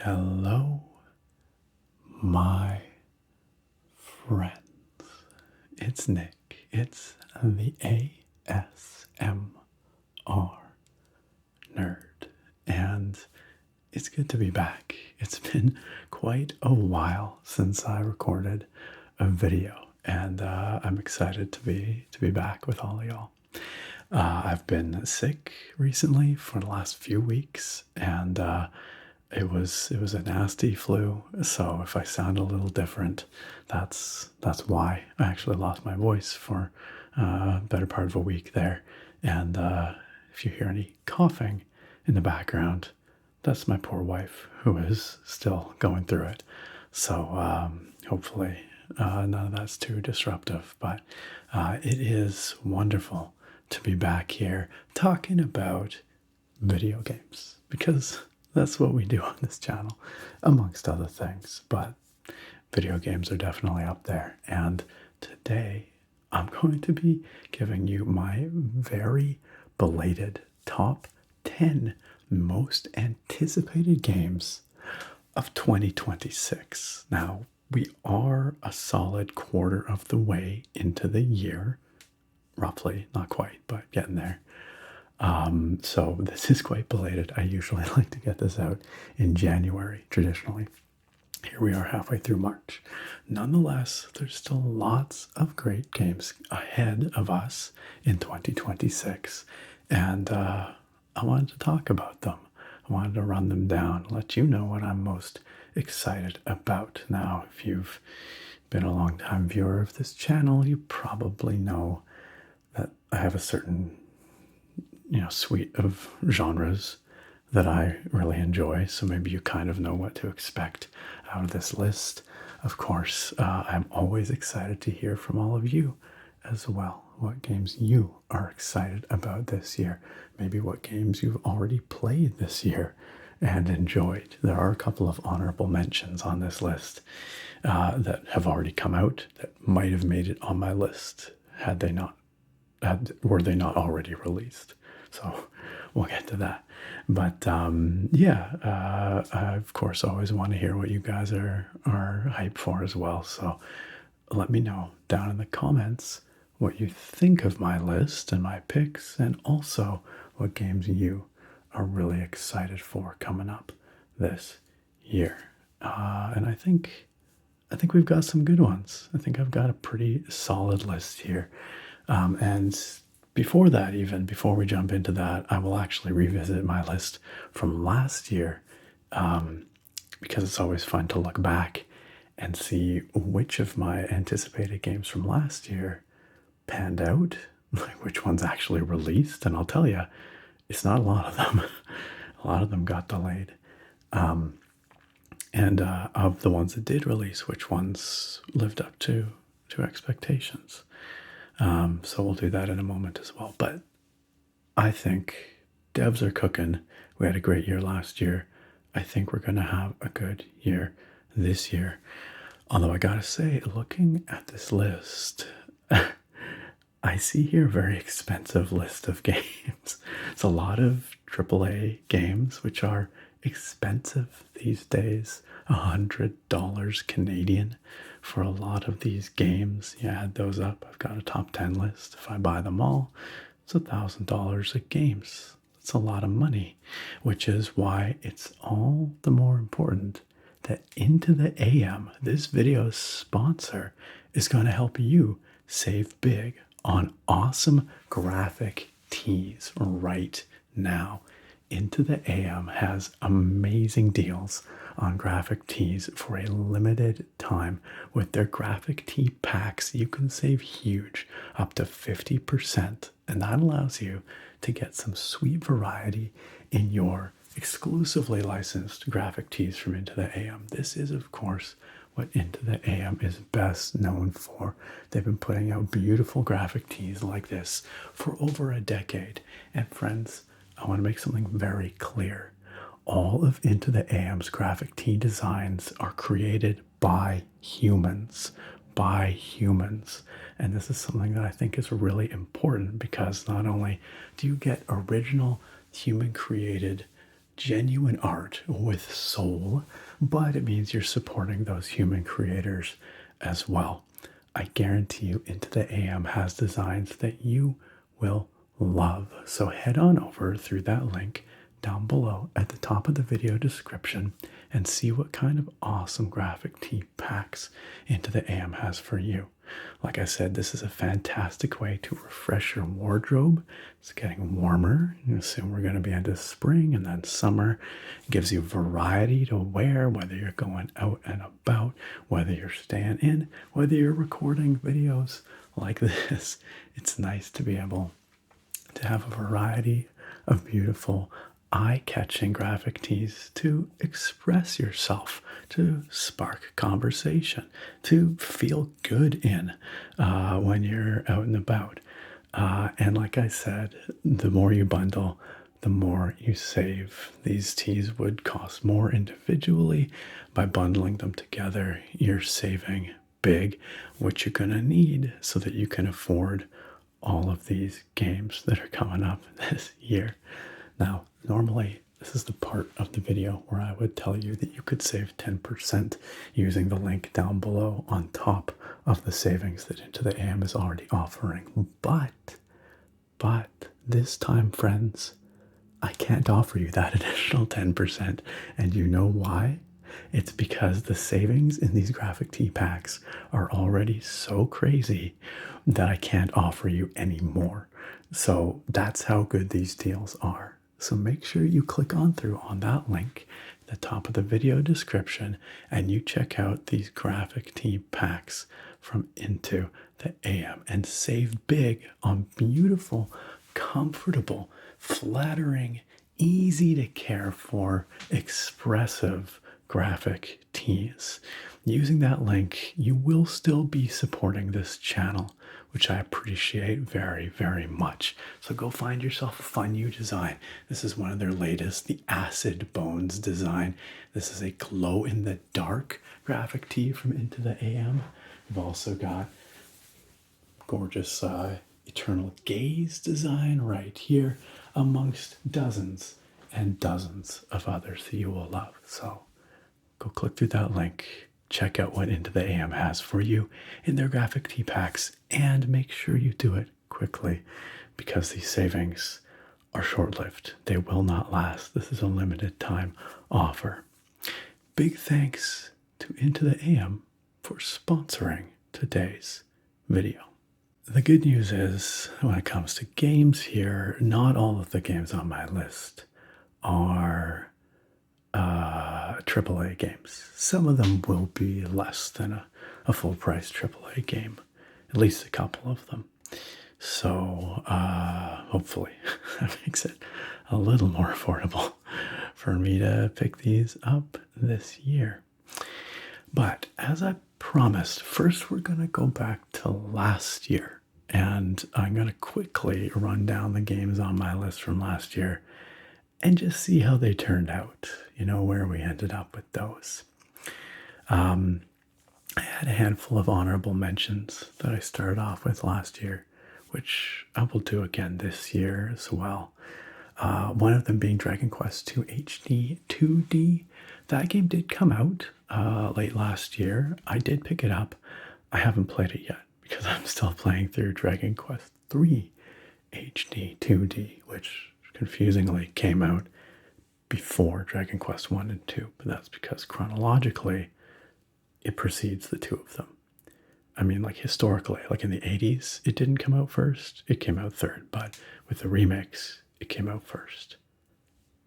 Hello, my friends. It's Nick. It's the ASMR nerd. And it's good to be back. It's been quite a while since I recorded a video, and I'm excited to be back with all of y'all. I've been sick recently for the last few weeks, and it was a nasty flu. So if I sound a little different, that's why. I actually lost my voice for a better part of a week there. And if you hear any coughing in the background, that's my poor wife who is still going through it. So hopefully none of that's too disruptive. But it is wonderful to be back here talking about video games, because that's what we do on this channel, amongst other things. But video games are definitely up there. And today I'm going to be giving you my very belated top 10 most anticipated games of 2026. Now, we are a solid quarter of the way into the year, roughly, not quite, but getting there. So this is quite belated. I usually like to get this out in January, traditionally. Here we are halfway through March. Nonetheless, there's still lots of great games ahead of us in 2026. And I wanted to talk about them. I wanted to run them down, let you know what I'm most excited about. Now, if you've been a long-time viewer of this channel, you probably know that I have a certain suite of genres that I really enjoy. So maybe you kind of know what to expect out of this list. Of course, I'm always excited to hear from all of you as well. What games you are excited about this year. Maybe what games you've already played this year and enjoyed. There are a couple of honorable mentions on this list that have already come out that might have made it on my list were they not already released. So we'll get to that. But I of course always want to hear what you guys are hyped for as well. So let me know down in the comments what you think of my list and my picks, and also what games you are really excited for coming up this year. And I think we've got some good ones. I think I've got a pretty solid list here. And before that, even before we jump into that, I will actually revisit my list from last year, because it's always fun to look back and see which of my anticipated games from last year panned out, like which ones actually released. And I'll tell you, it's not a lot of them. A lot of them got delayed. And of the ones that did release, which ones lived up to expectations. So we'll do that in a moment as well. But I think devs are cooking. We had a great year last year. I think we're going to have a good year this year. Although I gotta say, looking at this list, I see here a very expensive list of games. It's a lot of AAA games, which are expensive these days. $100 Canadian for a lot of these games. You add those up, I've got a top 10 list. If I buy them all, it's $1,000 of games. That's a lot of money, which is why it's all the more important that Into the AM, this video's sponsor, is going to help you save big on awesome graphic tees right now. Into the AM has amazing deals on graphic tees for a limited time. With their graphic tee packs, you can save huge, up to 50%, and that allows you to get some sweet variety in your exclusively licensed graphic tees from Into the AM. This is, of course, what Into the AM is best known for. They've been putting out beautiful graphic tees like this for over a decade. And friends, I want to make something very clear. All of Into the AM's graphic tee designs are created by humans. And this is something that I think is really important, because not only do you get original human created genuine art with soul, but it means you're supporting those human creators as well. I guarantee you Into the AM has designs that you will love. So head on over through that link down below at the top of the video description and see what kind of awesome graphic tee packs Into the AM has for you. Like I said, this is a fantastic way to refresh your wardrobe. It's getting warmer. Soon we're going to be into spring and then summer. It gives you variety to wear, whether you're going out and about, whether you're staying in, whether you're recording videos like this. It's nice to be able to have a variety of beautiful, eye-catching graphic tees to express yourself, to spark conversation, to feel good in when you're out and about. And like I said, the more you bundle, the more you save. These tees would cost more individually. By bundling them together, you're saving big, what you're gonna need so that you can afford all of these games that are coming up this year. Now, normally, this is the part of the video where I would tell you that you could save 10% using the link down below on top of the savings that Into the AM is already offering. But this time, friends, I can't offer you that additional 10%. And you know why? It's because the savings in these graphic tee packs are already so crazy that I can't offer you any more. So that's how good these deals are. So make sure you click on through on that link at the top of the video description and you check out these graphic tee packs from Into the AM and save big on beautiful, comfortable, flattering, easy to care for, expressive graphic tees. Using that link, you will still be supporting this channel, which I appreciate very, very much. So go find yourself a fun new design. This is one of their latest, the Acid Bones design. This is a glow-in-the-dark graphic tee from Into the AM. We've also got gorgeous Eternal Gaze design right here, amongst dozens and dozens of others that you will love. So go click through that link, check out what Into the AM has for you in their graphic tee packs, and make sure you do it quickly because these savings are short-lived. They will not last. This is a limited time offer. Big thanks to Into the AM for sponsoring today's video. The good news is, when it comes to games here, not all of the games on my list are AAA games. Some of them will be less than a full-price AAA game, at least a couple of them. So hopefully that makes it a little more affordable for me to pick these up this year. But as I promised, first we're going to go back to last year, and I'm going to quickly run down the games on my list from last year and just see how they turned out, where we ended up with those. I had a handful of honorable mentions that I started off with last year, which I will do again this year as well. One of them being Dragon Quest II HD 2D. That game did come out late last year. I did pick it up. I haven't played it yet because I'm still playing through Dragon Quest III HD 2D, which confusingly came out before Dragon Quest 1 and 2, but that's because chronologically it precedes the two of them. I mean, like historically, like in the 80s, it didn't come out first, it came out third, but with the remakes, it came out first.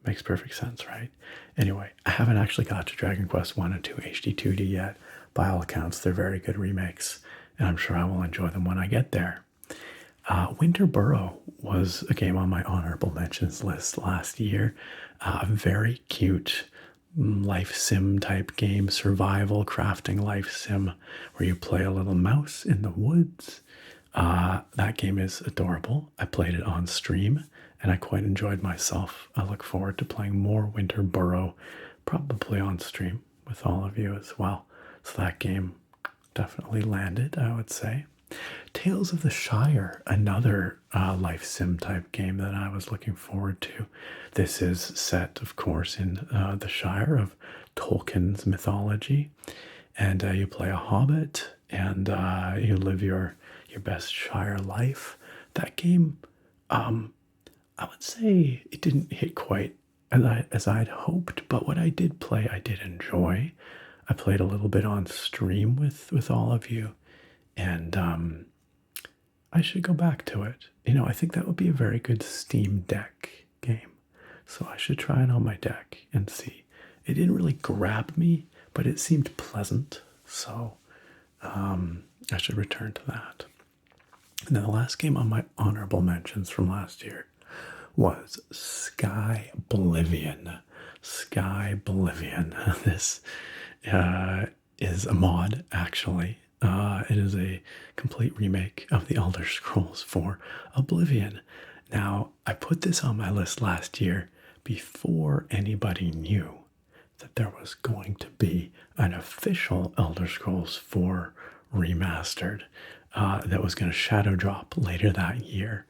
Makes perfect sense, right? Anyway, I haven't actually got to Dragon Quest 1 and 2 HD 2D yet. By all accounts, they're very good remakes, and I'm sure I will enjoy them when I get there. Winter Burrow was a game on my honorable mentions list last year. A very cute life sim type game, survival crafting life sim, where you play a little mouse in the woods. That game is adorable. I played it on stream and I quite enjoyed myself. I look forward to playing more Winter Burrow, probably on stream with all of you as well. So that game definitely landed, I would say. Tales of the Shire, another life sim type game that I was looking forward to. This is set, of course, in the Shire of Tolkien's mythology, and you play a hobbit, and you live your best Shire life. That game, I would say it didn't hit quite as I'd hoped, but what I did play, I did enjoy. I played a little bit on stream with all of you, and I should go back to it. I think that would be a very good Steam Deck game. So I should try it on my deck and see. It didn't really grab me, but it seemed pleasant. So I should return to that. And then the last game on my honorable mentions from last year was Skyblivion. Skyblivion. This is a mod, actually. It is a complete remake of the Elder Scrolls for Oblivion. Now, I put this on my list last year before anybody knew that there was going to be an official Elder Scrolls 4 remastered that was going to shadow drop later that year.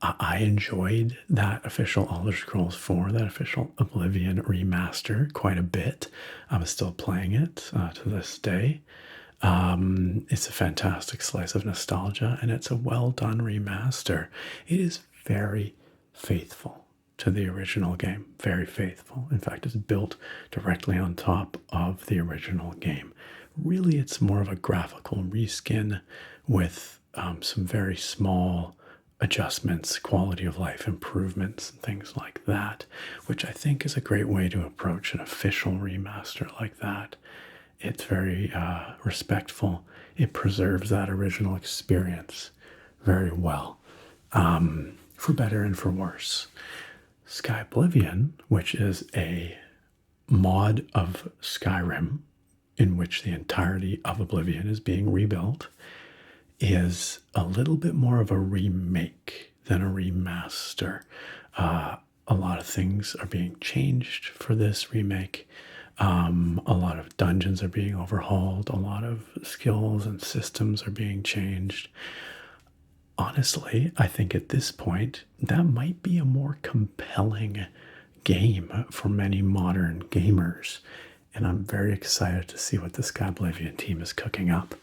I enjoyed that official Elder Scrolls 4, that official Oblivion remaster quite a bit. I'm still playing it to this day. It's a fantastic slice of nostalgia, and it's a well-done remaster. It is very faithful to the original game. Very faithful. In fact, it's built directly on top of the original game. Really, it's more of a graphical reskin with some very small adjustments, quality of life improvements, and things like that, which I think is a great way to approach an official remaster like that. It's very respectful. It preserves that original experience very well, for better and for worse. Skyblivion, which is a mod of Skyrim, in which the entirety of Oblivion is being rebuilt, is a little bit more of a remake than a remaster. A lot of things are being changed for this remake. A lot of dungeons are being overhauled. A lot of skills and systems are being changed. Honestly, I think at this point, that might be a more compelling game for many modern gamers. And I'm very excited to see what the Skyblivion team is cooking up.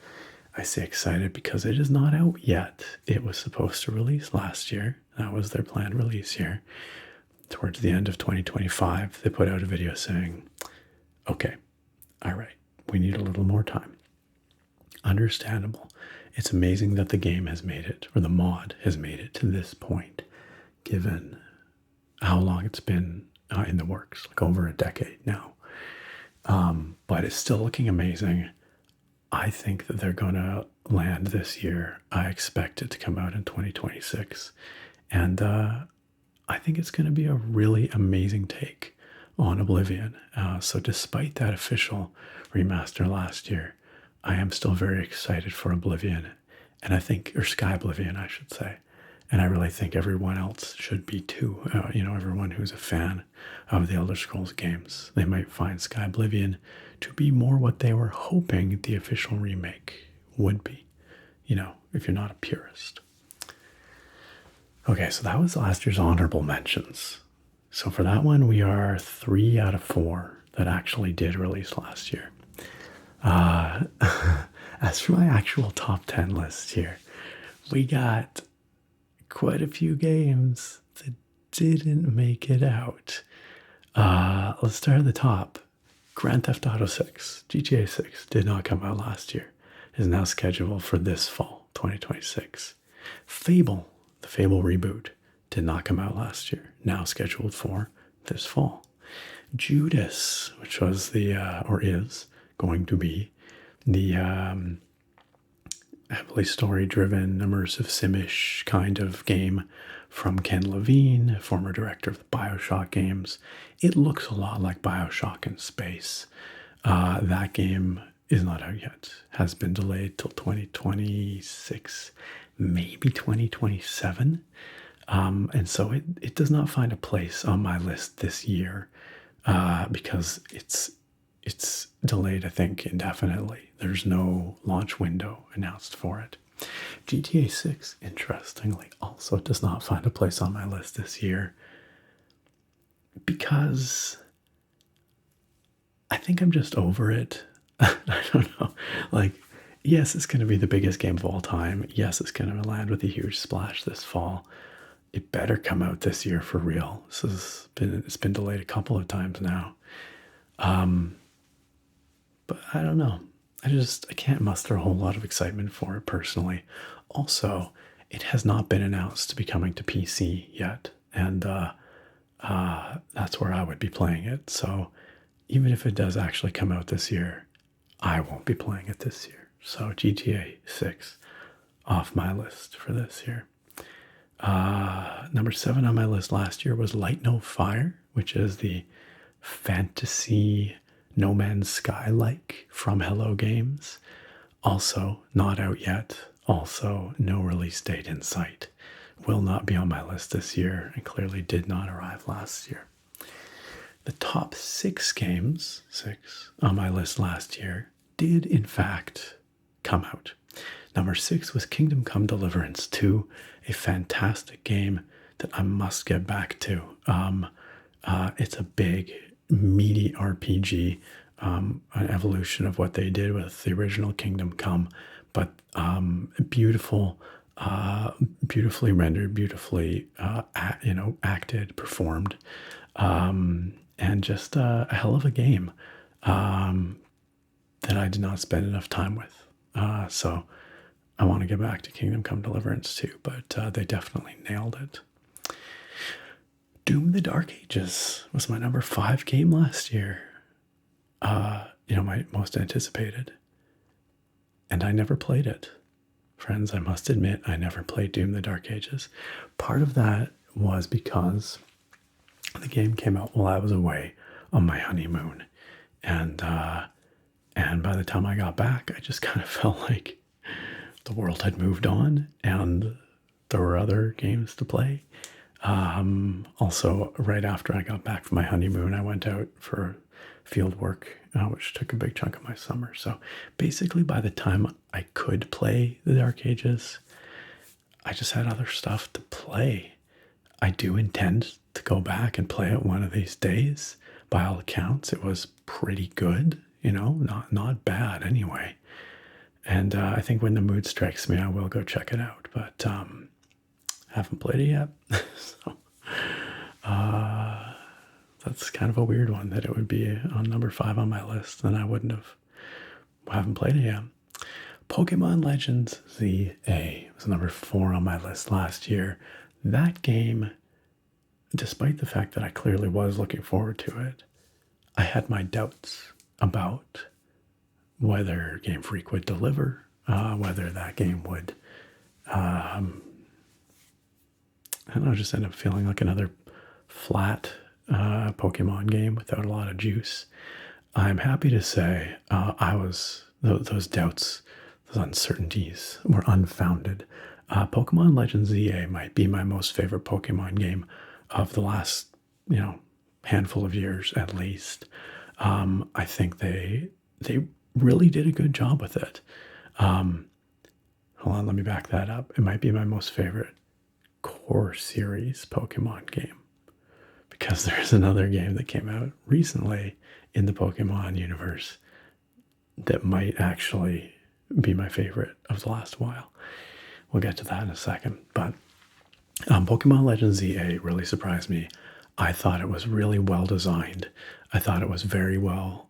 I say excited because it is not out yet. It was supposed to release last year. That was their planned release year. Towards the end of 2025, they put out a video saying, okay, all right, we need a little more time. Understandable. It's amazing that the game has made it, or the mod has made it to this point, given how long it's been in the works, like over a decade now. But it's still looking amazing. I think that they're going to land this year. I expect it to come out in 2026. And I think it's going to be a really amazing take on Oblivion. So despite that official remaster last year, I am still very excited for Oblivion. And I think, or Skyblivion, I should say. And I really think everyone else should be too. Everyone who's a fan of the Elder Scrolls games. They might find Skyblivion to be more what they were hoping the official remake would be, if you're not a purist. Okay, so that was last year's honorable mentions. So for that one, we are 3 out of 4 that actually did release last year. As for my actual top 10 list here, we got quite a few games that didn't make it out. Let's start at the top. Grand Theft Auto 6, GTA 6, did not come out last year. Is now scheduled for this fall, 2026. Fable, the Fable reboot, did not come out last year. Now scheduled for this fall. Judas, which was or is going to be the heavily story-driven, immersive sim-ish kind of game from Ken Levine, former director of the BioShock games. It looks a lot like BioShock in space. That game is not out yet. Has been delayed till 2026, maybe 2027. And so it does not find a place on my list this year because it's it's delayed, I think, indefinitely. There's no launch window announced for it. GTA 6, interestingly, also does not find a place on my list this year because I think I'm just over it. I don't know. Like, yes, it's going to be the biggest game of all time. Yes, it's going to land with a huge splash this fall. It better come out this year for real. It's been delayed a couple of times now. But I don't know. I can't muster a whole lot of excitement for it personally. Also, it has not been announced to be coming to PC yet, and that's where I would be playing it. So even if it does actually come out this year, I won't be playing it this year. So GTA 6 off my list for this year. Number 7 on my list last year was Light No Fire, which is the fantasy No Man's Sky-like from Hello Games. Also not out yet. Also no release date in sight. Will not be on my list this year and clearly did not arrive last year. The top 6 games, 6 on my list last year, did in fact come out. Number 6 was Kingdom Come Deliverance 2, a fantastic game that I must get back to. It's a big, meaty RPG, an evolution of what they did with the original Kingdom Come, but beautiful, beautifully rendered, beautifully, acted, performed, and just a hell of a game that I did not spend enough time with. So I want to get back to Kingdom Come Deliverance too, but they definitely nailed it. Doom the Dark Ages was my number 5 game last year. My most anticipated. And I never played it. Friends, I must admit, I never played Doom the Dark Ages. Part of that was because the game came out while I was away on my honeymoon. And by the time I got back, I just kind of felt like the world had moved on and there were other games to play. Also, right after I got back from my honeymoon, I went out for field work, which took a big chunk of my summer. So basically, by the time I could play the Dark Ages, I just had other stuff to play. I do intend to go back and play it one of these days. By all accounts, it was pretty good, not bad anyway. And I think when the mood strikes me, I will go check it out. But haven't played it yet. So that's kind of a weird one that it would be on number 5 on my list, and I haven't played it yet. Pokemon Legends ZA was number 4 on my list last year. That game, despite the fact that I clearly was looking forward to it, I had my doubts about whether Game Freak would deliver, whether that game would, just end up feeling like another flat Pokemon game without a lot of juice. I'm happy to say those doubts, those uncertainties were unfounded. Pokemon Legends ZA might be my most favorite Pokemon game of the last, handful of years at least. I think they really did a good job with it. Hold on, let me back that up. It might be my most favorite core series Pokemon game, because there's another game that came out recently in the Pokemon universe that might actually be my favorite of the last while. We'll get to that in a second. But Pokemon Legends ZA really surprised me. I thought it was really well designed. I thought it was very well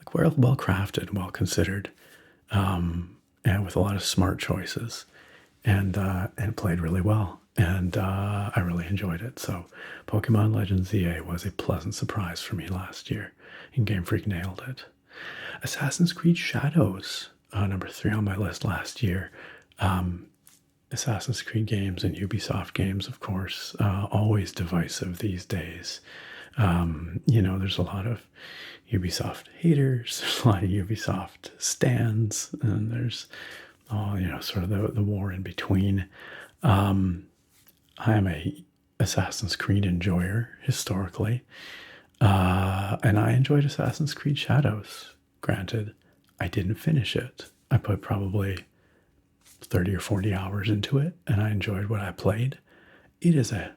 crafted, well considered, and with a lot of smart choices, and played really well. And I really enjoyed it. So Pokemon Legends ZA was a pleasant surprise for me last year, and Game Freak nailed it. Assassin's Creed Shadows, number 3 on my list last year. Assassin's Creed games and Ubisoft games, of course, always divisive these days. There's a lot of Ubisoft haters, there's a lot of Ubisoft stans, and there's sort of the war in between. I am a Assassin's Creed enjoyer historically. And I enjoyed Assassin's Creed Shadows. Granted, I didn't finish it. I put probably 30 or 40 hours into it, and I enjoyed what I played. It is a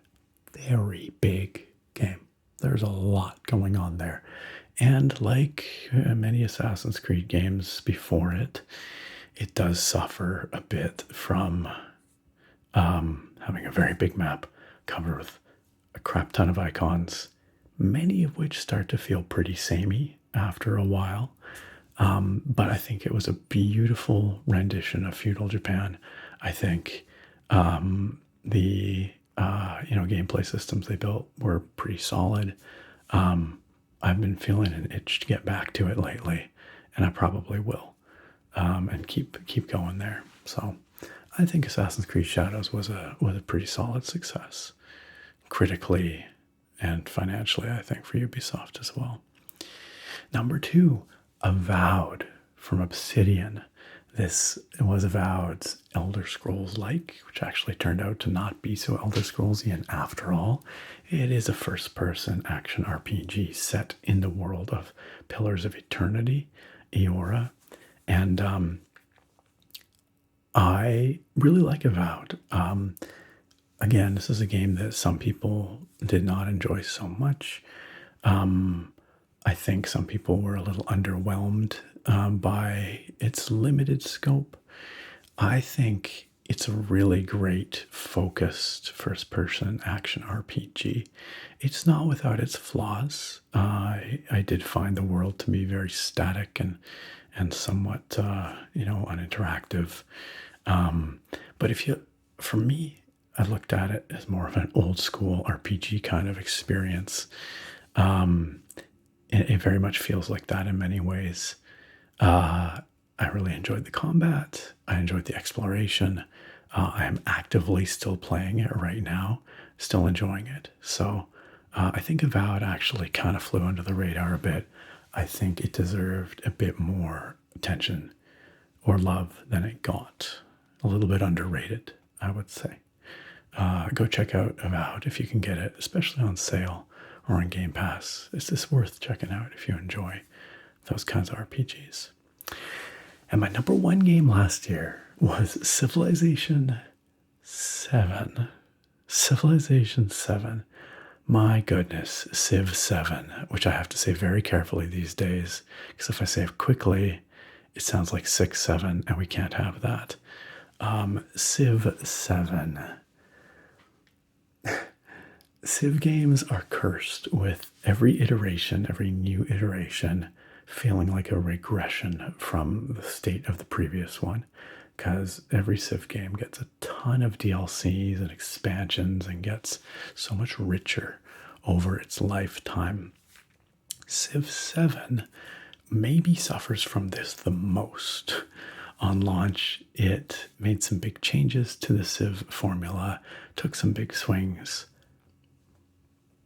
very big game. There's a lot going on there. And like many Assassin's Creed games before it, it does suffer a bit from having a very big map covered with a crap ton of icons, many of which start to feel pretty samey after a while. But I think it was a beautiful rendition of feudal Japan. I think the gameplay systems they built were pretty solid. I've been feeling an itch to get back to it lately, and I probably will, and keep going there. So I think Assassin's Creed Shadows was a pretty solid success, critically and financially, I think, for Ubisoft as well. Number 2, Avowed from Obsidian. This was Avowed's Elder Scrolls-like, which actually turned out to not be so Elder Scrollsian after all. It is a first-person action RPG set in the world of Pillars of Eternity, Eora, and I really like Avowed. Again, this is a game that some people did not enjoy so much. I think some people were a little underwhelmed by its limited scope. I think it's a really great, focused first-person action RPG. It's not without its flaws. I did find the world to be very static and somewhat, uninteractive. But for me, I looked at it as more of an old-school RPG kind of experience. It very much feels like that in many ways. I really enjoyed the combat. I enjoyed the exploration. I am actively still playing it right now, still enjoying it. So I think Avowed actually kind of flew under the radar a bit. I think it deserved a bit more attention or love than it got. A little bit underrated, I would say. Go check out Avowed if you can get it, especially on sale or on Game Pass. It's just worth checking out if you enjoy those kinds of RPGs. And my number 1 game last year was Civilization 7. Civilization 7. My goodness, Civ 7, which I have to say very carefully these days, because if I say it quickly, it sounds like 6, 7, and we can't have that. Civ 7. Civ games are cursed with every new iteration, feeling like a regression from the state of the previous one, because every Civ game gets a ton of DLCs and expansions and gets so much richer over its lifetime. Civ 7 maybe suffers from this the most. On launch, it made some big changes to the Civ formula, took some big swings,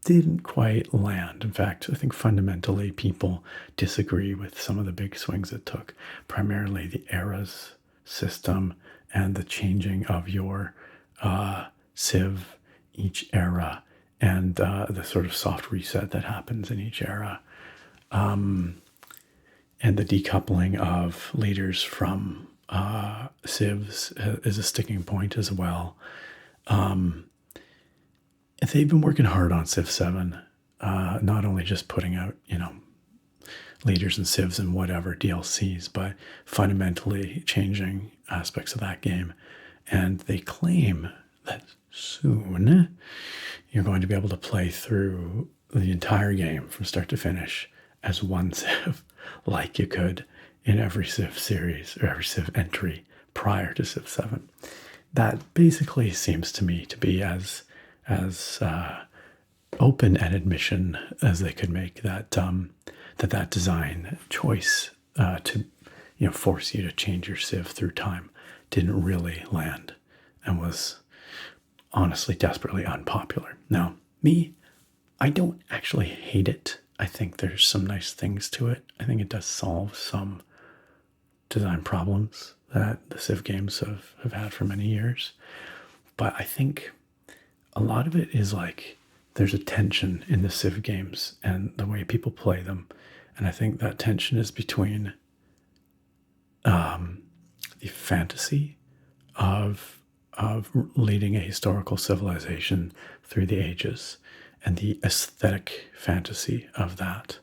didn't quite land. In fact, I think fundamentally people disagree with some of the big swings it took, primarily the eras system and the changing of your Civ each era and the sort of soft reset that happens in each era. And the decoupling of leaders from civs is a sticking point as well. They've been working hard on Civ 7, not only just putting out, leaders and civs and whatever DLCs, but fundamentally changing aspects of that game. And they claim that soon you're going to be able to play through the entire game from start to finish as one Civ, like you could in every Civ series or every Civ entry prior to Civ 7. That basically seems to me to be as open an admission as they could make that that design choice to force you to change your Civ through time didn't really land and was honestly desperately unpopular. Now, me, I don't actually hate it. I think there's some nice things to it. I think it does solve some design problems that the Civ games have had for many years. But I think a lot of it is like there's a tension in the Civ games and the way people play them. And I think that tension is between the fantasy of leading a historical civilization through the ages and the aesthetic fantasy of that.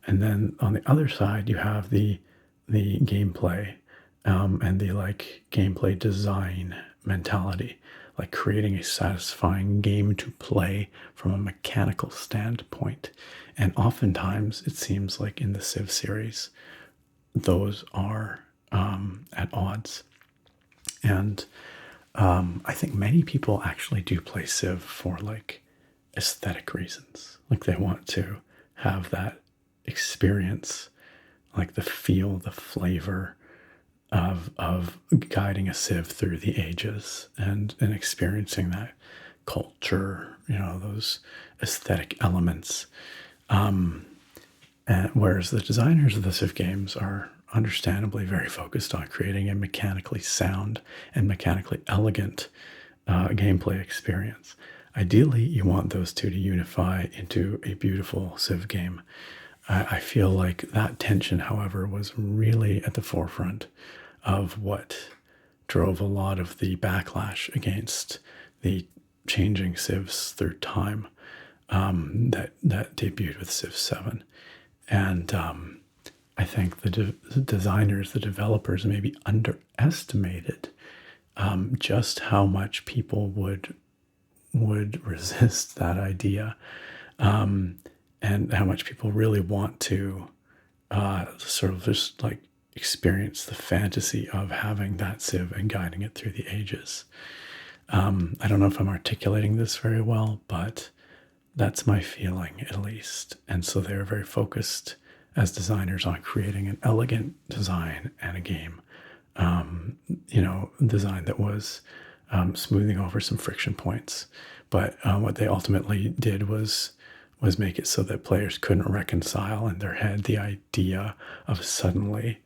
And then on the other side, you have the gameplay and the like gameplay design mentality, like creating a satisfying game to play from a mechanical standpoint. And oftentimes, it seems like in the Civ series, those are at odds. And I think many people actually do play Civ for like aesthetic reasons. Like they want to have that experience, like the feel, the flavor of guiding a Civ through the ages and experiencing that culture, those aesthetic elements. And whereas the designers of the Civ games are understandably very focused on creating a mechanically sound and mechanically elegant gameplay experience. Ideally, you want those two to unify into a beautiful Civ game. I feel like that tension, however, was really at the forefront of what drove a lot of the backlash against the changing Civs through time that debuted with Civ 7. And I think the designers, the developers, maybe underestimated just how much people would resist that idea, and how much people really want to sort of just like experience the fantasy of having that Civ and guiding it through the ages. I don't know if I'm articulating this very well, but that's my feeling, at least. And so they're very focused as designers on creating an elegant design and a game, design that was smoothing over some friction points. But what they ultimately did was make it so that players couldn't reconcile in their head the idea of suddenly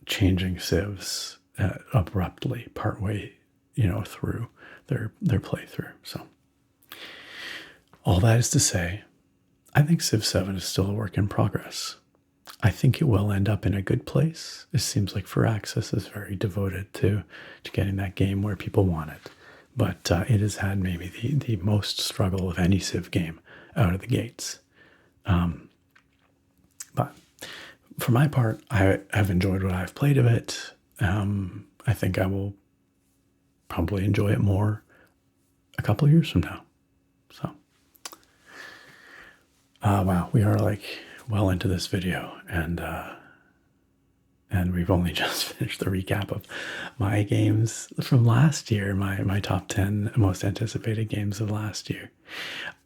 changing Civs abruptly partway, through their playthrough. So all that is to say, I think Civ 7 is still a work in progress. I think it will end up in a good place. It seems like Firaxis is very devoted to getting that game where people want it. But it has had maybe the most struggle of any Civ game out of the gates. But for my part, I have enjoyed what I've played of it. I think I will probably enjoy it more a couple of years from now. So, wow, we are like well into this video, and we've only just finished the recap of my games from last year, my top 10 most anticipated games of last year.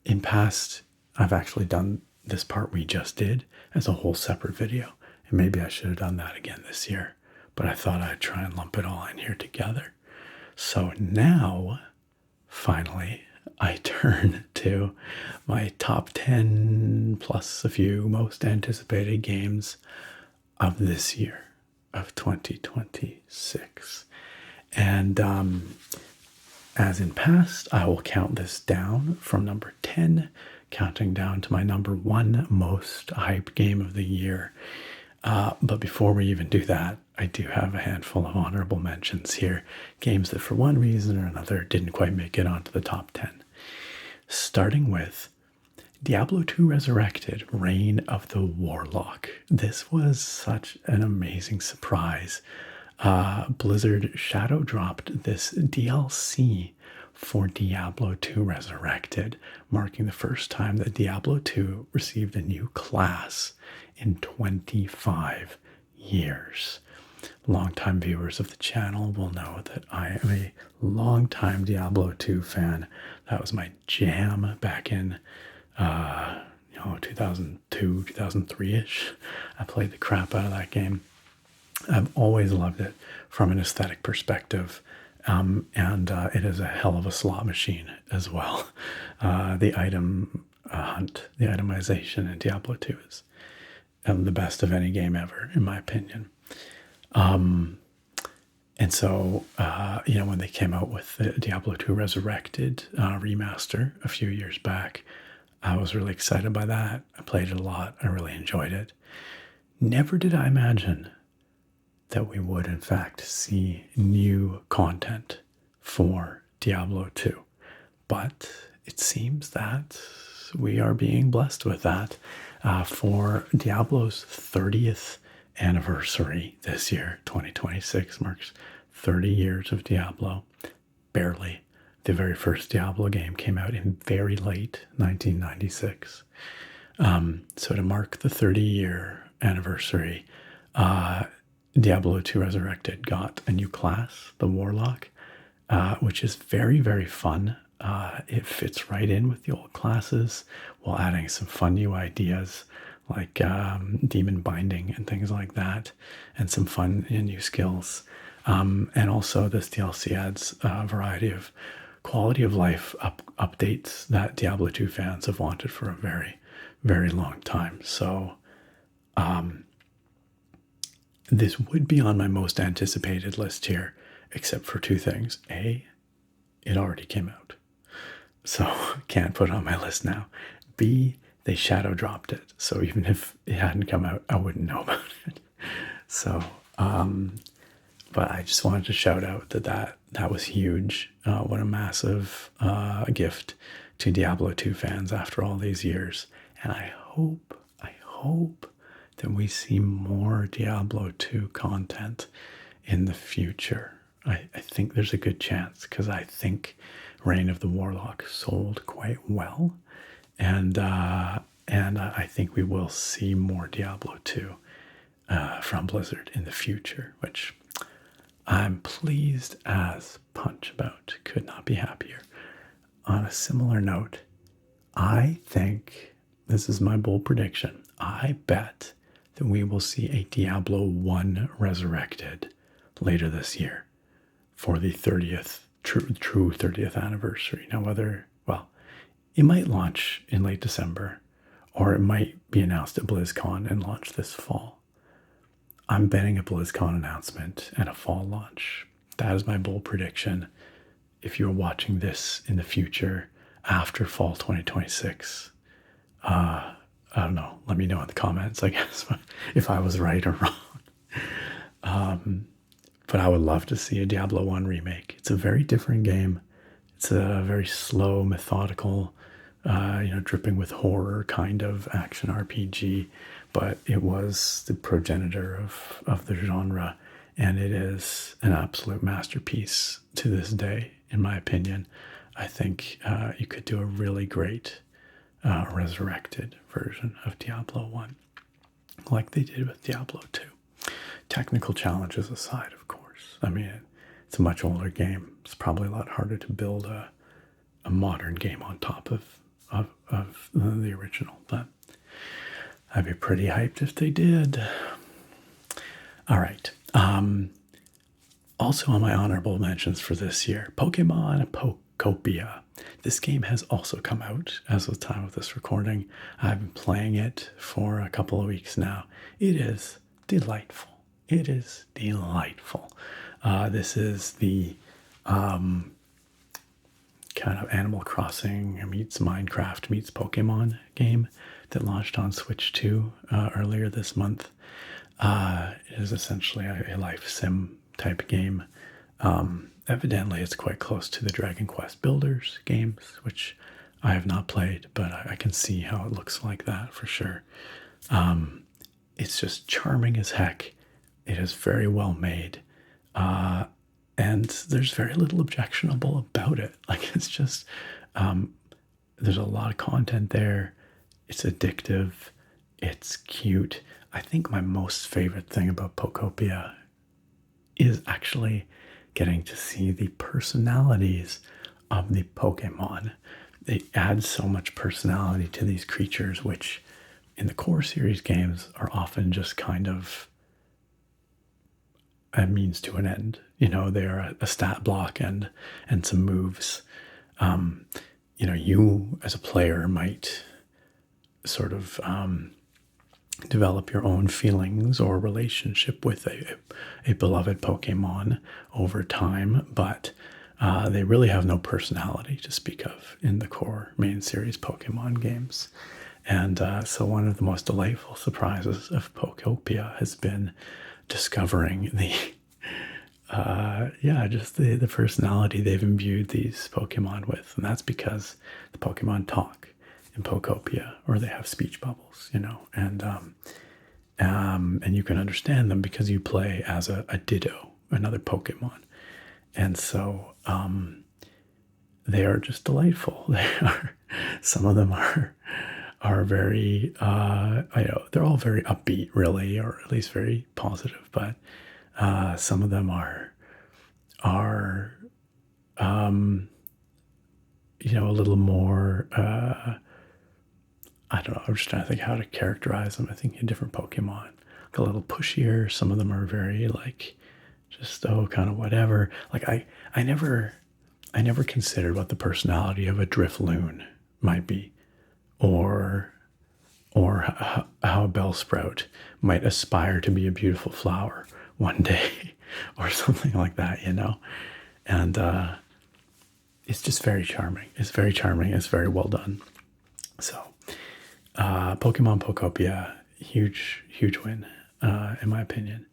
In past, I've actually done this part we just did as a whole separate video, and maybe I should have done that again this year, but I thought I'd try and lump it all in here together. So now, finally, I turn to my top 10 plus a few most anticipated games of this year, of 2026. And as in past, I will count this down from number 10, counting down to my number 1 most hyped game of the year. But before we even do that, I do have a handful of honorable mentions here. Games that for one reason or another didn't quite make it onto the top 10. Starting with Diablo 2 Resurrected, Reign of the Warlock. This was such an amazing surprise. Blizzard shadow dropped this DLC for Diablo 2 Resurrected, marking the first time that Diablo 2 received a new class in 25 years. Longtime viewers of the channel will know that I am a longtime Diablo 2 fan. That was my jam back in 2002, 2003-ish. I played the crap out of that game. I've always loved it from an aesthetic perspective, and it is a hell of a slot machine as well. The item hunt, the itemization in Diablo 2 is the best of any game ever, in my opinion. And so, when they came out with the Diablo 2 Resurrected remaster a few years back, I was really excited by that. I played it a lot. I really enjoyed it. Never did I imagine that we would, in fact, see new content for Diablo 2. But it seems that we are being blessed with that for Diablo's 30th anniversary this year. 2026 marks 30 years of Diablo. Barely. The very first Diablo game came out in very late 1996. So to mark the 30-year anniversary, Diablo 2 Resurrected got a new class, the Warlock, which is very, very fun. It fits right in with the old classes while adding some fun new ideas like demon binding and things like that, and some fun new skills. And also this DLC adds a variety of quality of life updates that Diablo 2 fans have wanted for a very, very long time. So this would be on my most anticipated list here, except for two things. A, it already came out, so can't put it on my list now. B, they shadow dropped it, so even if it hadn't come out, I wouldn't know about it. So, but I just wanted to shout out that was huge. What a massive gift to Diablo 2 fans after all these years. And I hope that we see more Diablo 2 content in the future. I think there's a good chance, because I think Reign of the Warlock sold quite well. And I think we will see more Diablo 2 from Blizzard in the future, which I'm pleased as punch about. Could not be happier. On a similar note, I think, this is my bold prediction, I bet that we will see a Diablo 1 Resurrected later this year for the 30th, true 30th anniversary. Now, it might launch in late December, or it might be announced at BlizzCon and launch this fall. I'm betting a BlizzCon announcement and a fall launch. That is my bold prediction. If you're watching this in the future after fall 2026, I don't know. Let me know in the comments, I guess, if I was right or wrong. But I would love to see a Diablo 1 remake. It's a very different game. It's a very slow, methodical, dripping with horror kind of action RPG. But it was the progenitor of the genre, and it is an absolute masterpiece to this day, in my opinion. I think you could do a really great resurrected version of Diablo 1, like they did with Diablo 2. Technical challenges aside, of course. I mean, it's a much older game. It's probably a lot harder to build a modern game on top of the original, but I'd be pretty hyped if they did. All right. Also on my honorable mentions for this year, Pokemon Pokopia. This game has also come out as of the time of this recording. I've been playing it for a couple of weeks now. It is delightful. It is delightful. This is the kind of Animal Crossing meets Minecraft meets Pokemon game that launched on Switch 2 earlier this month. It is essentially a life sim type game. Evidently, it's quite close to the Dragon Quest Builders games, which I have not played, but I can see how it looks like that for sure. It's just charming as heck. It is very well made. And there's very little objectionable about it. Like, it's just, there's a lot of content there. It's addictive. It's cute. I think my most favorite thing about Pokopia is actually getting to see the personalities of the Pokemon. They add so much personality to these creatures, which in the core series games are often just kind of a means to an end. They're a stat block and some moves. You as a player might sort of develop your own feelings or relationship with a beloved Pokemon over time, but They really have no personality to speak of in the core main series Pokemon games. And so one of the most delightful surprises of Pokopia has been discovering just the personality they've imbued these Pokemon with. And that's because the Pokemon talk in Pokopia, or they have speech bubbles, and you can understand them because you play as a Ditto, another Pokemon. And so they are just delightful. Some of them are very, they're all very upbeat, really, or at least very positive. But some of them are a little more. I don't know. I'm just trying to think how to characterize them. I think in different Pokemon, like a little pushier. Some of them are very just kind of whatever. Like I never considered what the personality of a Drifloon might be, or how a Bellsprout might aspire to be a beautiful flower one day, or something like that, And it's just very charming. It's very charming. It's very well done. So, Pokemon Pokopia, huge win, in my opinion.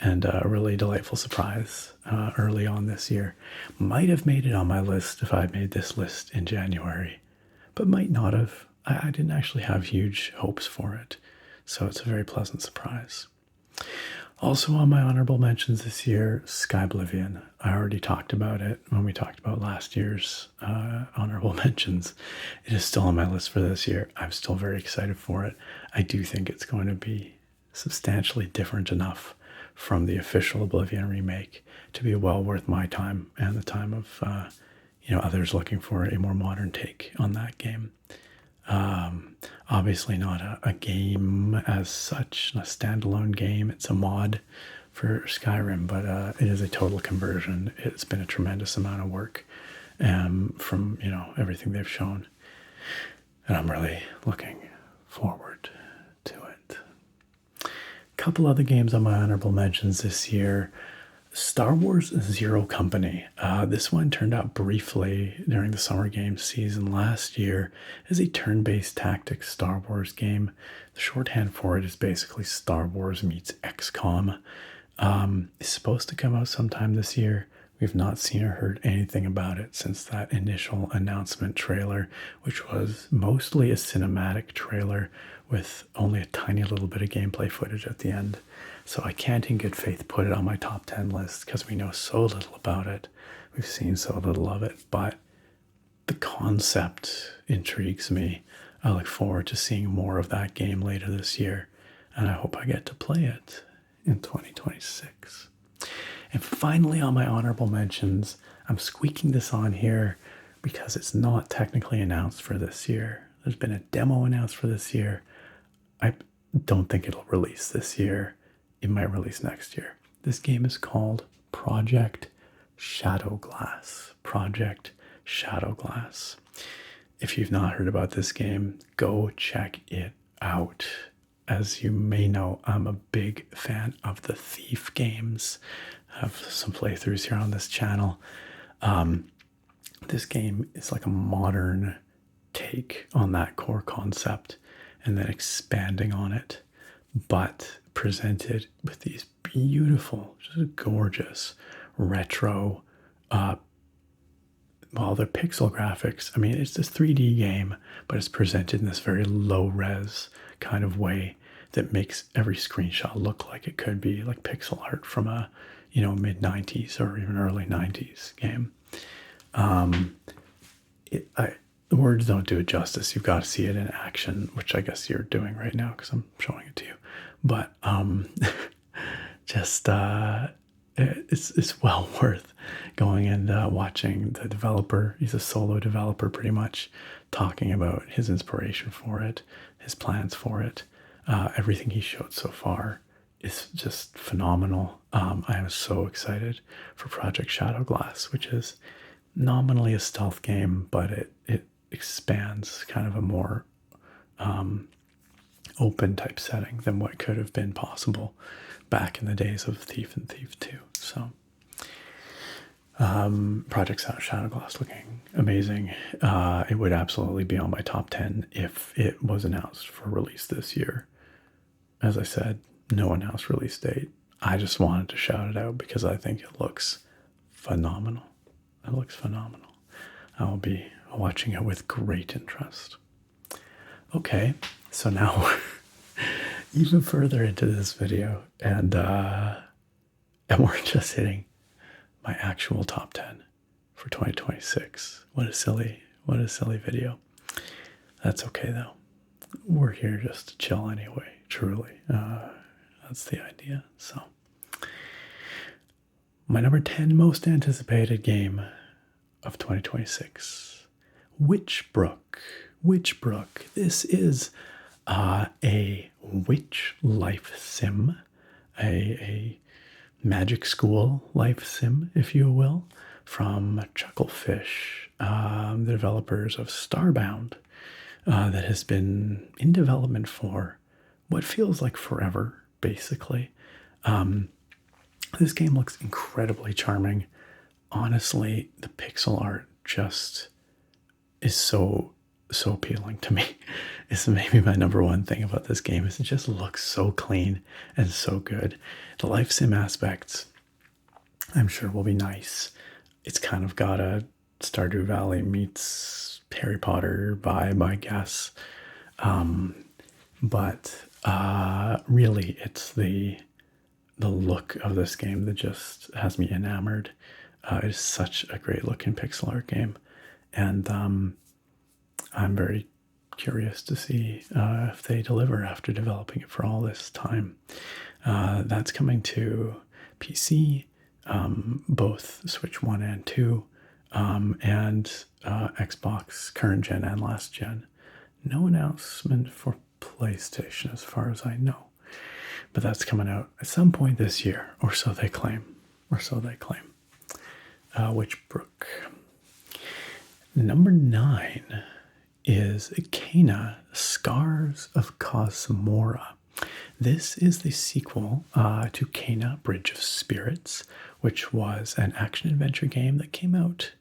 And a really delightful surprise early on this year. Might have made it on my list if I had made this list in January, but might not have. I didn't actually have huge hopes for it, so it's a very pleasant surprise. Also on my honorable mentions this year, Skyblivion. I already talked about it when we talked about last year's honorable mentions. It is still on my list for this year. I'm still very excited for it. I do think it's going to be substantially different enough from the official Oblivion remake to be well worth my time and the time of others looking for a more modern take on that game. Obviously not a game as such, a standalone game. It's a mod for Skyrim, but it is a total conversion. It's been a tremendous amount of work from everything they've shown, and I'm really looking forward to it. A couple other games on my honorable mentions this year. Star Wars Zero Company. This one turned out briefly during the Summer Games season last year as a turn-based tactics Star Wars game. The shorthand for it is basically Star Wars meets XCOM. It's supposed to come out sometime this year. We've not seen or heard anything about it since that initial announcement trailer, which was mostly a cinematic trailer with only a tiny little bit of gameplay footage at the end. So I can't in good faith put it on my top 10 list because we know so little about it. We've seen so little of it, but the concept intrigues me. I look forward to seeing more of that game later this year, and I hope I get to play it in 2026. And finally, on my honorable mentions, I'm squeaking this on here because it's not technically announced for this year. There's been a demo announced for this year. I don't think it'll release this year. It might release next year. This game is called Project Shadowglass. Project Shadowglass. If you've not heard about this game, go check it out. As you may know, I'm a big fan of the Thief games. I have some playthroughs here on this channel. This game is like a modern take on that core concept and then expanding on it, but presented with these beautiful, just gorgeous, retro, they're pixel graphics. I mean, it's this 3D game, but it's presented in this very low-res kind of way that makes every screenshot look like it could be like pixel art from a, mid-90s or even early 90s game. The words don't do it justice. You've got to see it in action, which I guess you're doing right now because I'm showing it to you. But it's well worth going and watching the developer. He's a solo developer pretty much, talking about his inspiration for it, his plans for it. Everything he showed so far is just phenomenal. I am so excited for Project Shadowglass, which is nominally a stealth game, but it expands kind of a more open type setting than what could have been possible back in the days of Thief and Thief 2. So Project Shadowglass looking amazing. It would absolutely be on my top 10 if it was announced for release this year. As I said, no announced release date. I just wanted to shout it out because I think it looks phenomenal. It looks phenomenal. I'll be watching it with great interest. Okay, so now even further into this video, and we're just hitting my actual top 10 for 2026. What a silly video. That's okay though. We're here just to chill anyway, truly. That's the idea. So, my number 10 most anticipated game of 2026, Witchbrook. Witchbrook. This is a witch life sim, a magic school life sim, if you will, from Chucklefish, the developers of Starbound, that has been in development for what feels like forever, basically. This game looks incredibly charming. Honestly, the pixel art just is so appealing to me. It's maybe my number one thing about this game is it just looks so clean and so good. The life sim aspects, I'm sure, will be nice. It's kind of got a Stardew Valley meets Harry Potter vibe, I guess. But really, it's the look of this game that just has me enamored. It is such a great looking pixel art game, and I'm very curious to see if they deliver after developing it for all this time. That's coming to PC, both Switch 1 and 2, and Xbox current gen and last gen. No announcement for PlayStation as far as I know. But that's coming out at some point this year, or so they claim. Witchbrook. Number 9 is Kena, Scars of Kosmora. This is the sequel to Kena, Bridge of Spirits, which was an action-adventure game that came out,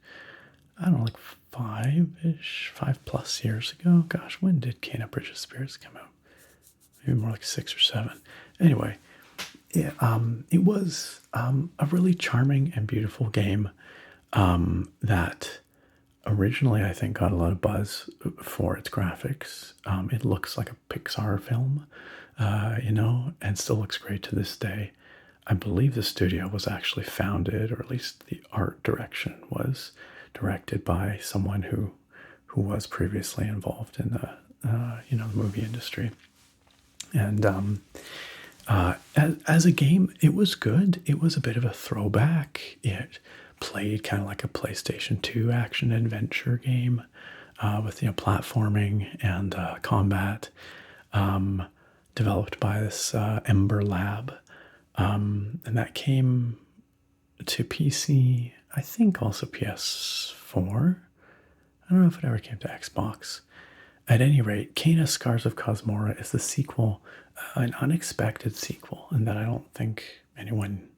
I don't know, like 5+ years ago. Gosh, when did Kena, Bridge of Spirits come out? Maybe more like 6 or 7. Anyway, it was a really charming and beautiful game that originally I think got a lot of buzz for its graphics. It looks like a Pixar film, and still looks great to this day. I believe the studio was actually founded, or at least the art direction was directed by someone who was previously involved in the the movie industry. And as a game, it was good. It was a bit of a throwback. It played kind of like a PlayStation 2 action adventure game with platforming and combat, developed by this Ember Lab, and that came to PC. I think also PS4. I don't know if it ever came to Xbox. At any rate, Kena Scars of Kosmora is the sequel, an unexpected sequel, in that I don't think anyone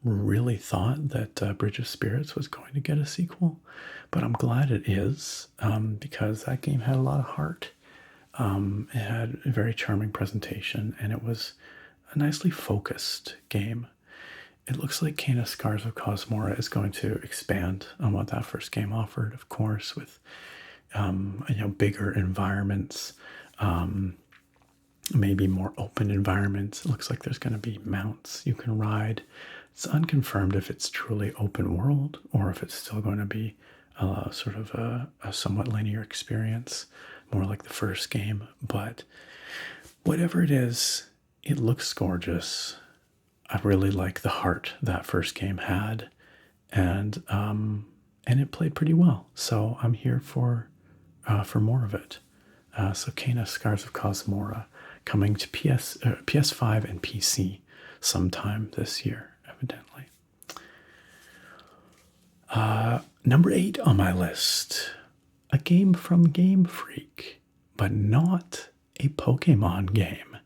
really thought that Bridge of Spirits was going to get a sequel, but I'm glad it is, because that game had a lot of heart. It had a very charming presentation, and it was a nicely focused game. It looks like Kena Scars of Kosmora is going to expand on what that first game offered, of course, with bigger environments, maybe more open environments. It looks like there's going to be mounts you can ride. It's unconfirmed if it's truly open world or if it's still going to be sort of a somewhat linear experience, more like the first game. But whatever it is, it looks gorgeous. I really like the heart that first game had, and it played pretty well. So I'm here for more of it. So Kena Scars of Kosmora coming to PS5 and PC sometime this year, evidently. Number 8 on my list, a game from Game Freak, but not a Pokemon game.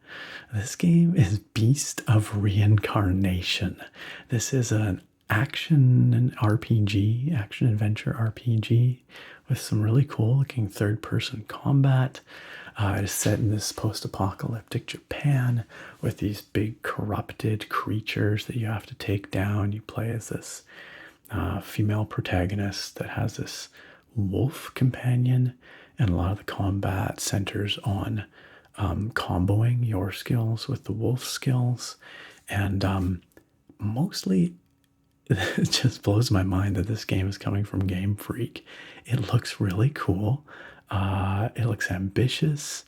This game is Beast of Reincarnation. This is an action and RPG, action adventure RPG, with some really cool looking third person combat. It is set in this post-apocalyptic Japan with these big corrupted creatures that you have to take down. You play as this female protagonist that has this wolf companion, and a lot of the combat centers on comboing your skills with the wolf skills. And mostly, it just blows my mind that this game is coming from Game Freak. It looks really cool. It looks ambitious.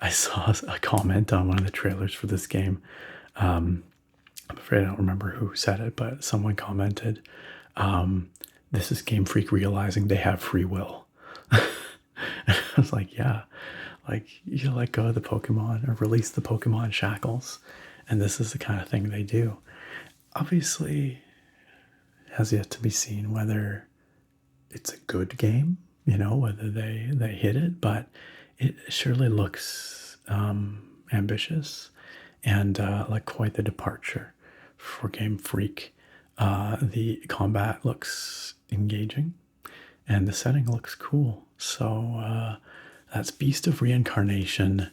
I saw a comment on one of the trailers for this game. I'm afraid I don't remember who said it, but someone commented, this is Game Freak realizing they have free will. I was like, yeah, like you let go of the Pokemon or release the Pokemon shackles, and this is the kind of thing they do. Obviously, has yet to be seen whether it's a good game, whether they hit it, but it surely looks ambitious and like quite the departure for Game Freak. The combat looks engaging and the setting looks cool. So that's Beast of Reincarnation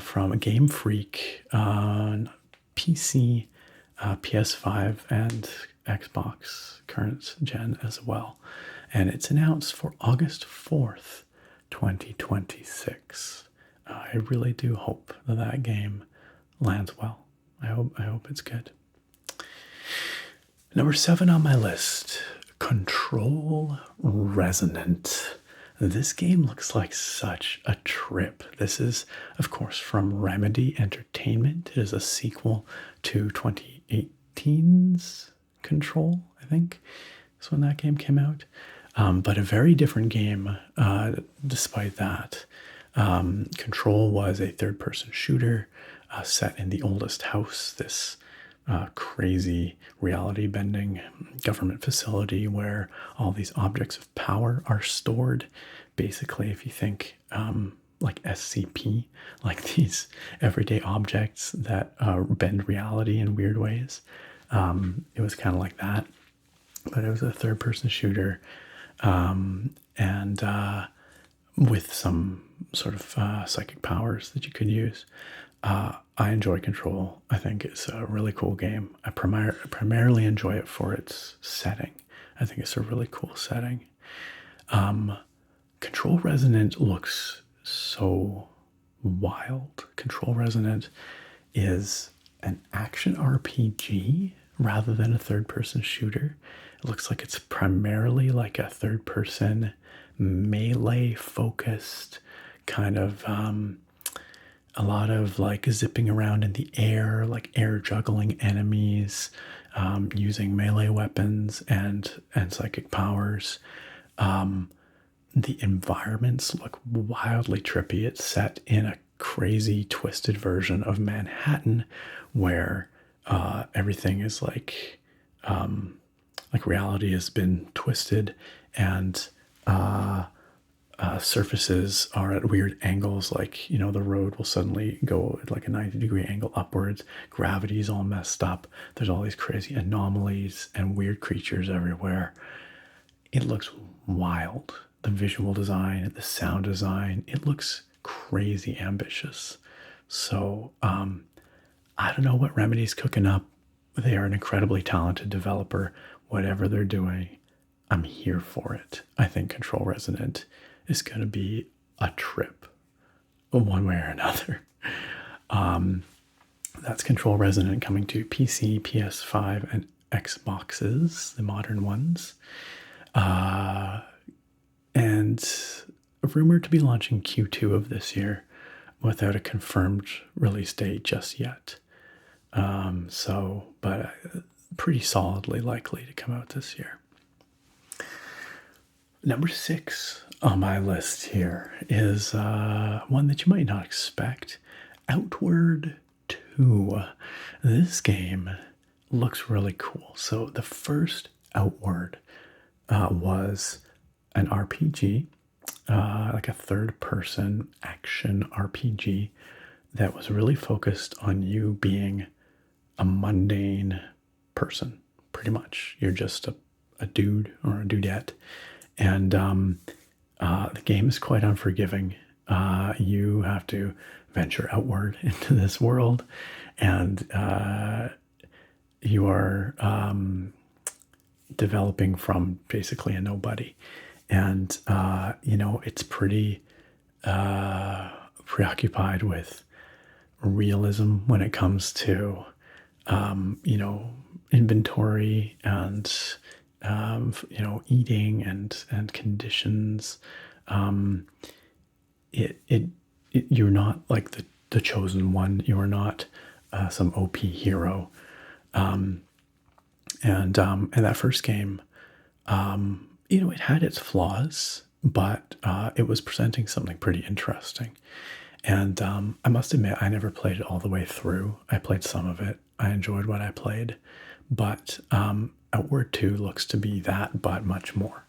from Game Freak on PC, PS5, and Xbox current gen as well. And it's announced for August 4th, 2026. I really do hope that game lands well. I hope it's good. Number 7 on my list, Control Resonant. This game looks like such a trip. This is, of course, from Remedy Entertainment. It is a sequel to 2018's Control, I think. That's when that game came out. But a very different game despite that. Control was a third-person shooter set in the oldest house, this crazy reality-bending government facility where all these objects of power are stored. Basically, if you think like SCP, like these everyday objects that bend reality in weird ways, it was kind of like that. But it was a third-person shooter, and with some sort of psychic powers that you could use. I enjoy Control. I think it's a really cool game. I primarily enjoy it for its setting. I think it's a really cool setting. Control Resonant looks so wild. Control Resonant is an action RPG rather than a third-person shooter. It looks like it's primarily like a third-person melee-focused kind of a lot of like zipping around in the air, like air juggling enemies, using melee weapons and psychic powers. The environments look wildly trippy. It's set in a crazy twisted version of Manhattan where everything is like reality has been twisted, and surfaces are at weird angles. Like, the road will suddenly go at like a 90-degree angle upwards. Gravity's all messed up. There's all these crazy anomalies and weird creatures everywhere. It looks wild. The visual design, the sound design, it looks crazy ambitious. So I don't know what Remedy's cooking up. They are an incredibly talented developer. Whatever they're doing, I'm here for it. I think Control Resonant is going to be a trip, one way or another. That's Control Resonant coming to PC, PS5, and Xboxes, the modern ones. And rumored to be launching Q2 of this year without a confirmed release date just yet. But pretty solidly likely to come out this year. Number 6 on my list here is one that you might not expect. Outward 2. This game looks really cool. So the first Outward was an RPG, like a third-person action RPG that was really focused on you being a mundane person, pretty much. You're just a dude or a dudette. And the game is quite unforgiving. You have to venture outward into this world, and you are developing from basically a nobody. And, it's pretty preoccupied with realism when it comes to, inventory and, eating and conditions. You're not like the chosen one. You are not some OP hero. And that first game, it had its flaws, but it was presenting something pretty interesting. And I must admit, I never played it all the way through. I played some of it. I enjoyed what I played. But Outward 2 looks to be that, but much more.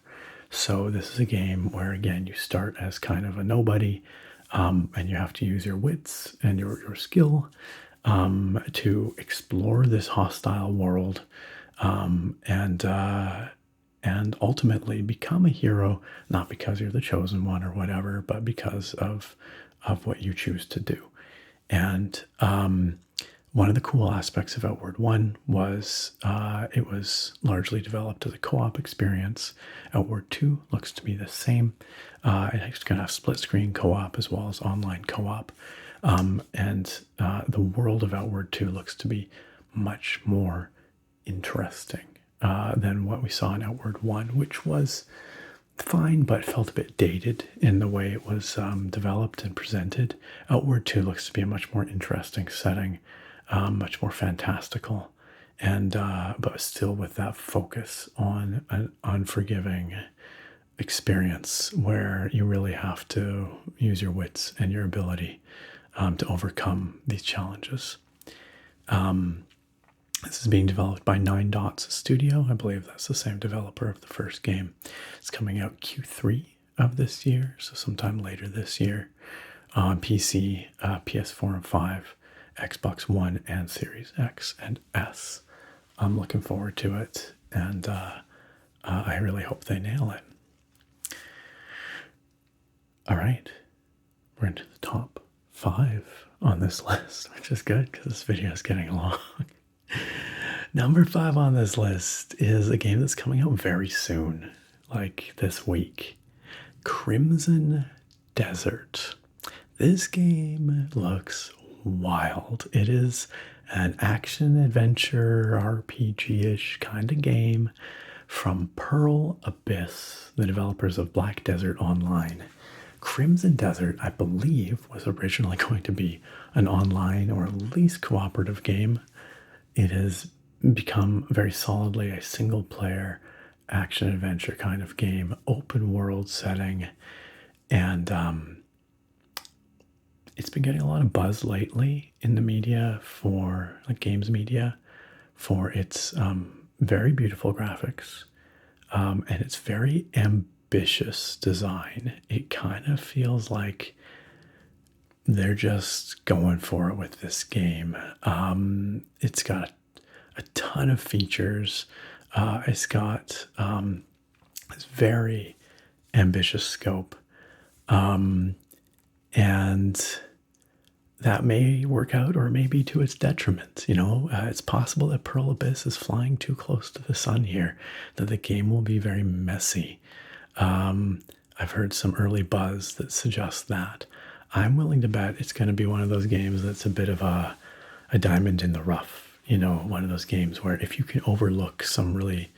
So this is a game where, again, you start as kind of a nobody, and you have to use your wits and your skill to explore this hostile world, and ultimately become a hero, not because you're the chosen one or whatever, but because of what you choose to do. And one of the cool aspects of Outward 1 was it was largely developed as a co-op experience. Outward 2 looks to be the same. It's going to have split screen co-op as well as online co-op. And the world of Outward 2 looks to be much more interesting than what we saw in Outward 1, which was fine, but felt a bit dated in the way it was developed and presented. Outward 2 looks to be a much more interesting setting, much more fantastical, and but still with that focus on an unforgiving experience where you really have to use your wits and your ability to overcome these challenges. This is being developed by Nine Dots Studio. I believe that's the same developer of the first game. It's coming out Q3 of this year, so sometime later this year, on PC, PS4 and 5, Xbox One, and Series X and S. I'm looking forward to it, and I really hope they nail it. All right, we're into the top 5 on this list, which is good because this video is getting long. Number 5 on this list is a game that's coming out very soon, like this week. Crimson Desert. This game looks wild. It is an action-adventure, RPG-ish kind of game from Pearl Abyss, the developers of Black Desert Online. Crimson Desert, I believe, was originally going to be an online or at least cooperative game. It has become very solidly a single-player action-adventure kind of game, open-world setting, and it's been getting a lot of buzz lately in the media for, like games media, for its very beautiful graphics and its very ambitious design. It kind of feels like they're just going for it with this game. It's got a ton of features. It's got this very ambitious scope. And that may work out or maybe to its detriment. It's possible that Pearl Abyss is flying too close to the sun here, that the game will be very messy. I've heard some early buzz that suggests that. I'm willing to bet it's going to be one of those games that's a bit of a diamond in the rough. One of those games where if you can overlook some really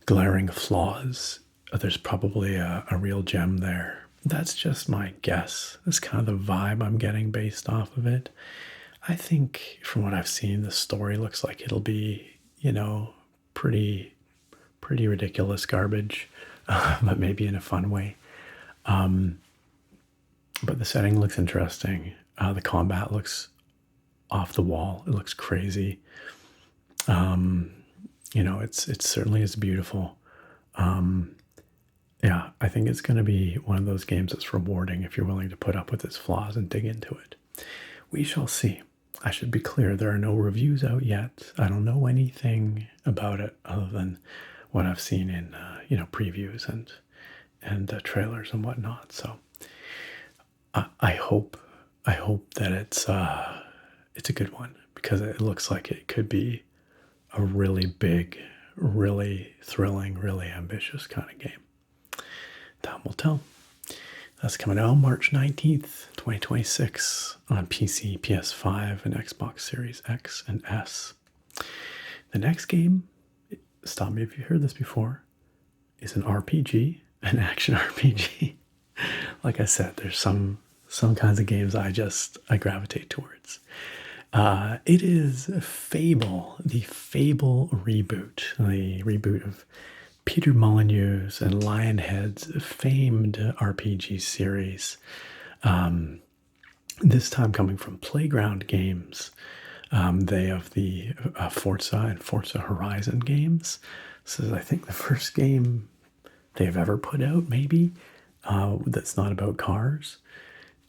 glaring flaws, there's probably a real gem there. That's just my guess. That's kind of the vibe I'm getting based off of it. I think from what I've seen, the story looks like it'll be, pretty ridiculous garbage, but maybe in a fun way. But the setting looks interesting. The combat looks off the wall. It looks crazy. It certainly is beautiful. Yeah, I think it's going to be one of those games that's rewarding if you're willing to put up with its flaws and dig into it. We shall see. I should be clear, there are no reviews out yet. I don't know anything about it other than what I've seen in previews and trailers and whatnot. So I hope that it's a good one, because it looks like it could be a really big, really thrilling, really ambitious kind of game. Time will tell. That's coming out March 19th, 2026 on PC, PS5, and Xbox Series X and S. The next game, stop me if you heard this before, is an RPG, an action RPG. Like I said, there's some kinds of games I gravitate towards. It is Fable, the Fable reboot, the reboot of Peter Molyneux's and Lionhead's famed RPG series. This time coming from Playground Games. They have the Forza and Forza Horizon games. This is, I think, the first game they've ever put out, maybe, that's not about cars.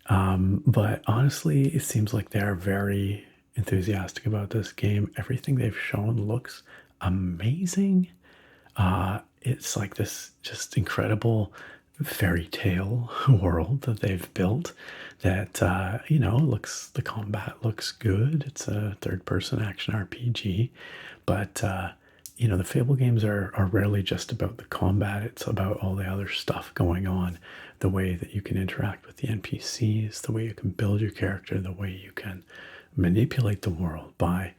But honestly, it seems like they're very enthusiastic about this game. Everything they've shown looks amazing. It's like this just incredible fairy tale world that they've built that, the combat looks good. It's a third-person action RPG. But, the Fable games are rarely just about the combat. It's about all the other stuff going on, the way that you can interact with the NPCs, the way you can build your character, the way you can manipulate the world by,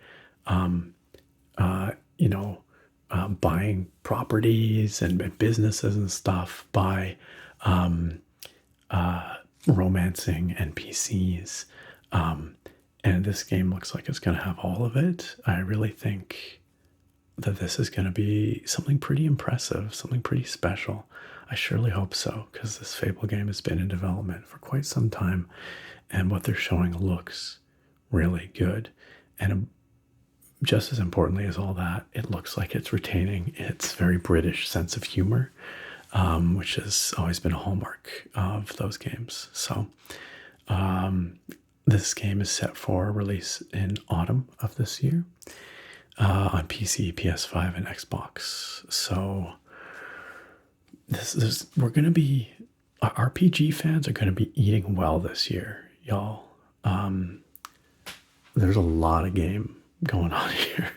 buying properties and businesses and stuff, by romancing NPCs. And this game looks like it's going to have all of it. I really think that this is going to be something pretty impressive, something pretty special. I surely hope so, because this Fable game has been in development for quite some time, and what they're showing looks really good. And just as importantly as all that, it looks like it's retaining its very British sense of humor, which has always been a hallmark of those games. So this game is set for release in autumn of this year on PC, PS5, and Xbox. So we're going to be, RPG fans are going to be eating well this year, y'all. There's a lot of game going on here.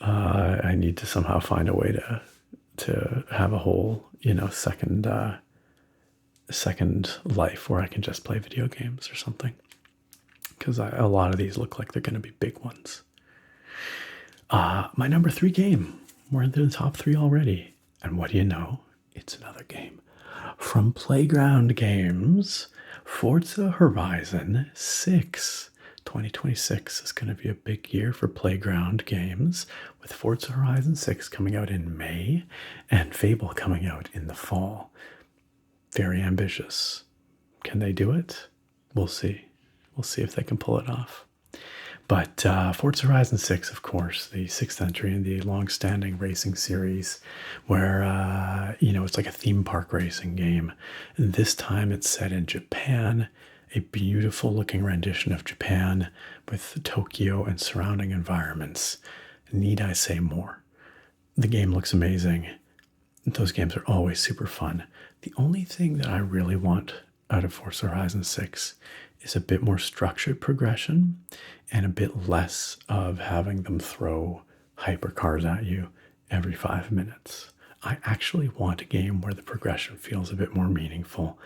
I need to somehow find a way to have a whole, second life where I can just play video games or something, because a lot of these look like they're going to be big ones. My number 3 game. We're into the top 3 already. And what do you know? It's another game from Playground Games, Forza Horizon 6. 2026 is going to be a big year for Playground Games, with Forza Horizon 6 coming out in May and Fable coming out in the fall. Very ambitious. Can they do it? We'll see. We'll see if they can pull it off. But Forza Horizon 6, of course, the 6th entry in the long-standing racing series, where, it's like a theme park racing game. This time it's set in Japan, a beautiful-looking rendition of Japan with Tokyo and surrounding environments. Need I say more? The game looks amazing. Those games are always super fun. The only thing that I really want out of Forza Horizon 6 is a bit more structured progression and a bit less of having them throw hypercars at you every 5 minutes. I actually want a game where the progression feels a bit more meaningful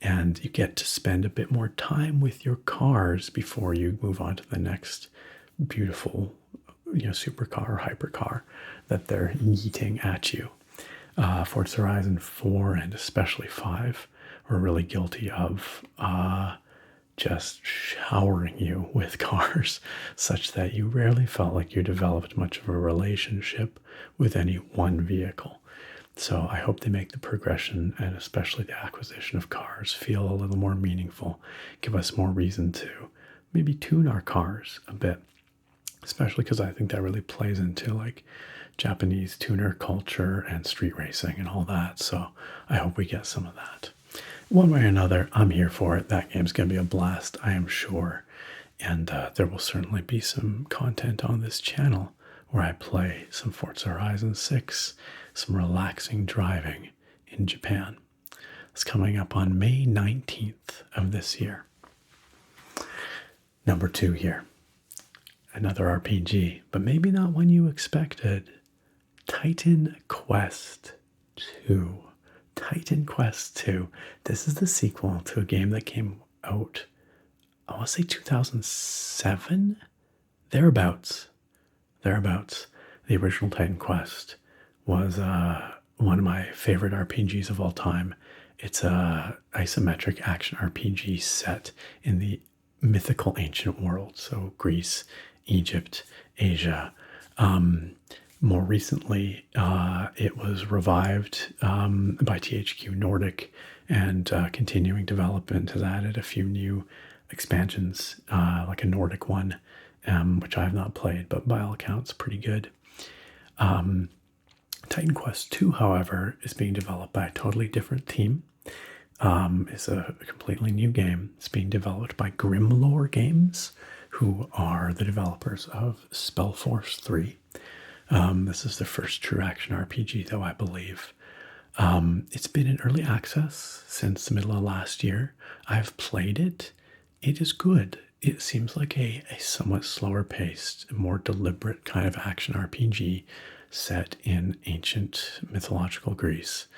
and you get to spend a bit more time with your cars before you move on to the next beautiful, supercar or hypercar that they're yeeting at you. Forza Horizon 4 and especially 5 were really guilty of just showering you with cars, such that you rarely felt like you developed much of a relationship with any one vehicle. So I hope they make the progression and especially the acquisition of cars feel a little more meaningful, give us more reason to maybe tune our cars a bit, especially because I think that really plays into like Japanese tuner culture and street racing and all that. So I hope we get some of that. One way or another, I'm here for it. That game's going to be a blast, I am sure. And there will certainly be some content on this channel where I play some Forza Horizon 6, some relaxing driving in Japan. It's coming up on May 19th of this year. Number 2 here. Another RPG, but maybe not one you expected. Titan Quest 2. Titan Quest 2. This is the sequel to a game that came out, I want to say 2007? Thereabouts. The original Titan Quest was one of my favorite RPGs of all time. It's a isometric action RPG set in the mythical ancient world, so Greece, Egypt, Asia. More recently, it was revived by THQ Nordic, and continuing development has added a few new expansions, like a Nordic one, which I have not played, but by all accounts, pretty good. Titan Quest 2, however, is being developed by a totally different team. It's a completely new game. It's being developed by Grimlore Games, who are the developers of Spellforce 3. This is the first true action RPG, though, I believe. It's been in early access since the middle of last year. I've played it. It is good. It seems like a somewhat slower paced, more deliberate kind of action RPG set in ancient mythological Greece.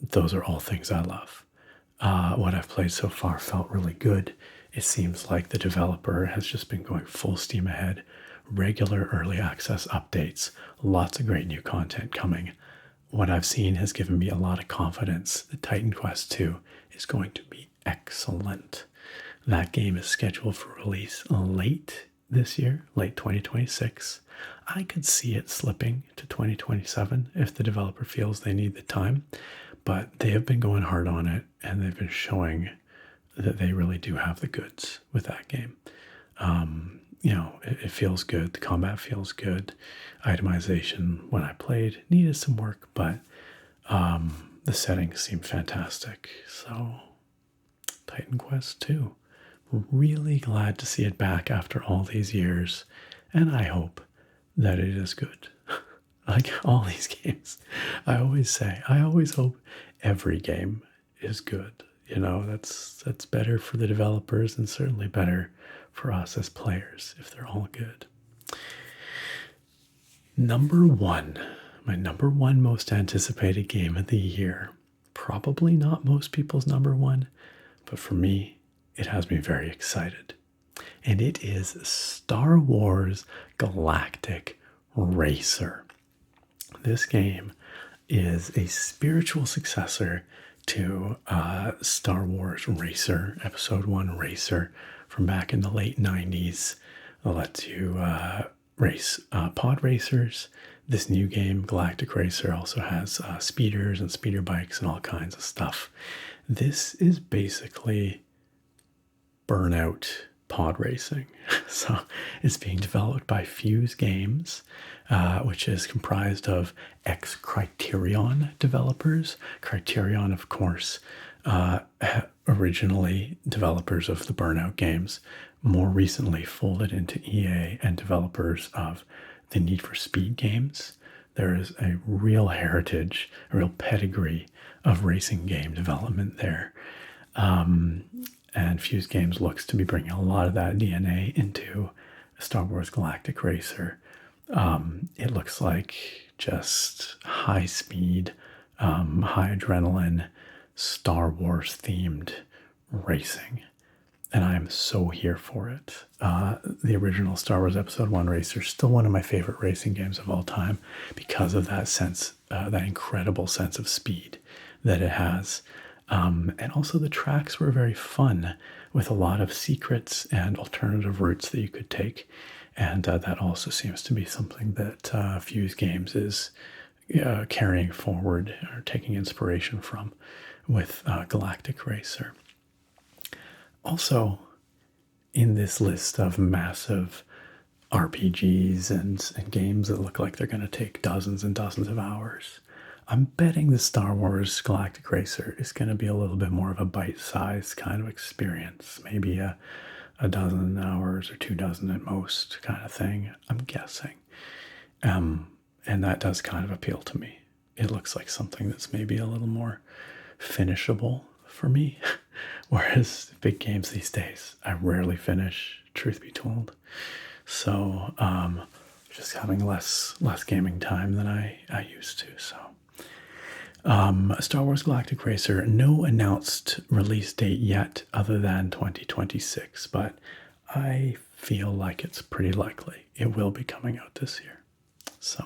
Those are all things I love. What I've played so far felt really good. It seems like the developer has just been going full steam ahead. Regular early access updates, lots of great new content coming. What I've seen has given me a lot of confidence that Titan Quest 2 is going to be excellent. That game is scheduled for release late this year, late 2026. I could see it slipping to 2027 if the developer feels they need the time, but they have been going hard on it, and they've been showing that they really do have the goods with that game. It feels good. The combat feels good. Itemization, when I played, needed some work, but the settings seem fantastic. So, Titan Quest 2. Really glad to see it back after all these years, and I hope that it is good. Like all these games, I always hope every game is good. That's better for the developers and certainly better for us as players if they're all good. Number 1, my number 1 most anticipated game of the year. Probably not most people's number 1, but for me, it has me very excited. And it is Star Wars Galactic Racer. This game is a spiritual successor to Star Wars Racer, Episode 1 Racer, from back in the late 90s. It lets you race pod racers. This new game, Galactic Racer, also has speeders and speeder bikes and all kinds of stuff. This is basically Burnout pod racing. So it's being developed by Fuse Games, which is comprised of ex-Criterion developers. Criterion, of course, originally developers of the Burnout games, more recently folded into EA and developers of the Need for Speed games. There is a real heritage, a real pedigree of racing game development there. And Fuse Games looks to be bringing a lot of that DNA into Star Wars Galactic Racer. It looks like just high speed, high adrenaline, Star Wars themed racing. And I'm so here for it. The original Star Wars Episode 1 Racer is still one of my favorite racing games of all time because of that sense, that incredible sense of speed that it has. And also the tracks were very fun with a lot of secrets and alternative routes that you could take. And that also seems to be something that Fuse Games is carrying forward or taking inspiration from with Galactic Racer. Also, in this list of massive RPGs and games that look like they're going to take dozens and dozens of hours, I'm betting the Star Wars Galactic Racer is going to be a little bit more of a bite-sized kind of experience. Maybe a a dozen hours or 2 dozen at most kind of thing, I'm guessing. And that does kind of appeal to me. It looks like something that's maybe a little more finishable for me. Whereas big games these days, I rarely finish, truth be told. So just having less gaming time than I used to. So Star Wars Galactic Racer, no announced release date yet other than 2026, but I feel like it's pretty likely it will be coming out this year. So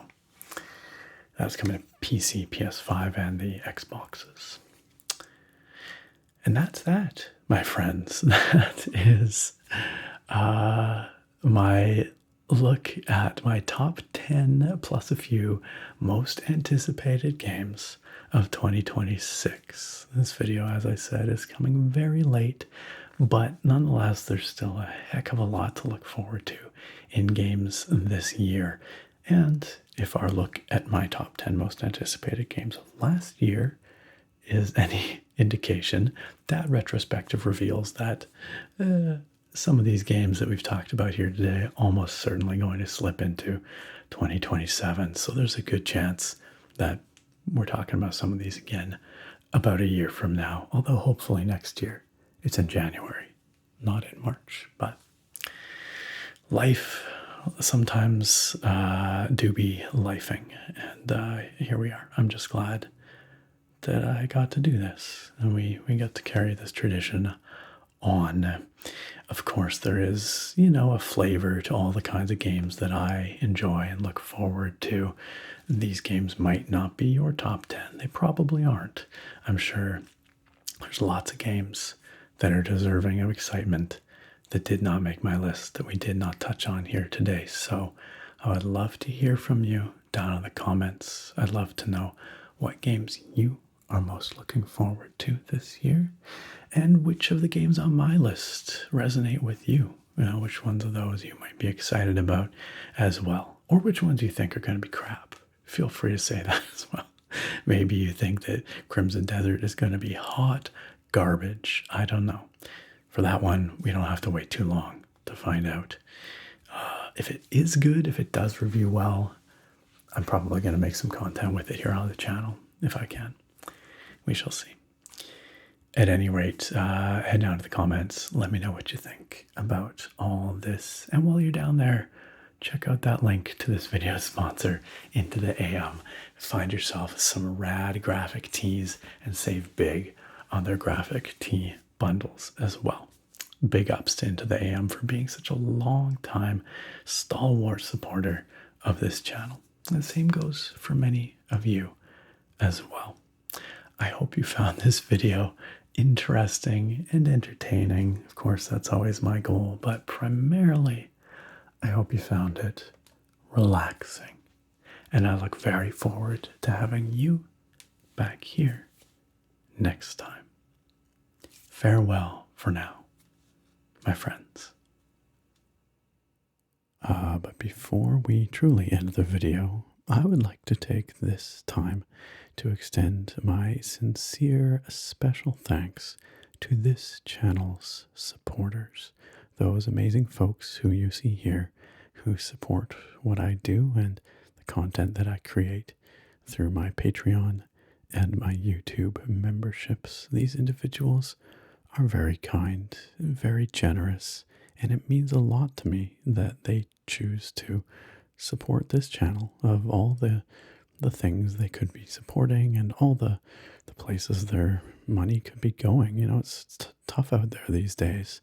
that's coming to PC, PS5, and the Xboxes. And that's that, my friends. That is my look at my top 10 plus a few most anticipated games of 2026. This video, as I said, is coming very late, but nonetheless, there's still a heck of a lot to look forward to in games this year. And if our look at my top 10 most anticipated games of last year is any indication, that retrospective reveals that some of these games that we've talked about here today are almost certainly going to slip into 2027. So there's a good chance that we're talking about some of these again about a year from now, although hopefully next year. It's in January, not in March. But life sometimes do be lifing, and here we are. I'm just glad that I got to do this, and we got to carry this tradition on. Of course, there is, a flavor to all the kinds of games that I enjoy and look forward to. These games might not be your top 10. They probably aren't. I'm sure there's lots of games that are deserving of excitement that did not make my list, that we did not touch on here today. So I would love to hear from you down in the comments. I'd love to know what games you are most looking forward to this year, and which of the games on my list resonate with you. Which ones of those you might be excited about as well, or which ones you think are going to be crap. Feel free to say that as well. Maybe you think that Crimson Desert is going to be hot garbage. I don't know. For that one, we don't have to wait too long to find out. If it is good, if it does review well, I'm probably going to make some content with it here on the channel, if I can. We shall see. At any rate, head down to the comments. Let me know what you think about all this. And while you're down there, check out that link to this video's sponsor, Into the AM. Find yourself some rad graphic tees and save big on their graphic tee bundles as well. Big ups to Into the AM for being such a long time stalwart supporter of this channel. And the same goes for many of you as well. I hope you found this video interesting and entertaining. Of course, that's always my goal, but primarily, I hope you found it relaxing. And I look very forward to having you back here next time. Farewell for now, my friends. But before we truly end the video, I would like to take this time to extend my sincere special thanks to this channel's supporters, those amazing folks who you see here who support what I do and the content that I create through my Patreon and my YouTube memberships. These individuals are very kind, very generous, and it means a lot to me that they choose to support this channel of all the things they could be supporting and all the places their money could be going. It's tough out there these days.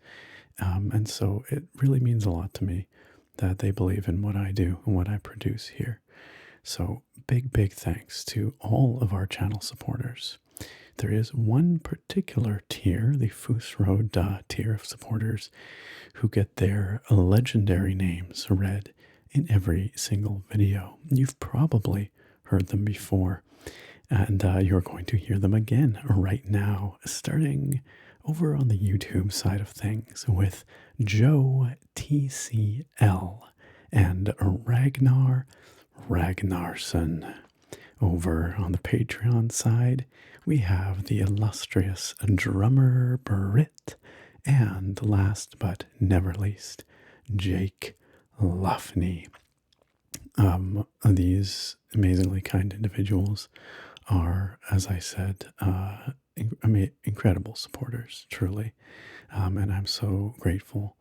And so it really means a lot to me that they believe in what I do and what I produce here. So big thanks to all of our channel supporters. There is one particular tier, the Foos Road tier of supporters, who get their legendary names read in every single video. You've probably heard them before, and you're going to hear them again right now, starting over on the YouTube side of things with Joe TCL and Ragnar Ragnarsson. Over on the Patreon side, we have the illustrious drummer Britt And last but never least, Jake Luffney. These amazingly kind individuals are, as I said, incredible supporters, truly. And I'm so grateful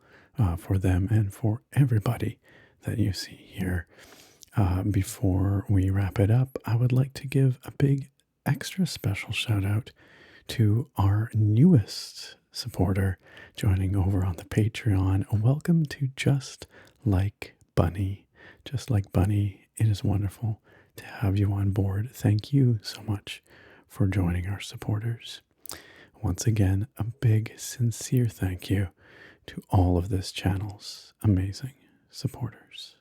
for them and for everybody that you see here. Before we wrap it up, I would like to give a big extra special shout out to our newest supporter joining over on the Patreon. Welcome to Just Like Bunny. Just Like Bunny, it is wonderful to have you on board. Thank you so much for joining our supporters. Once again, a big, sincere thank you to all of this channel's amazing supporters.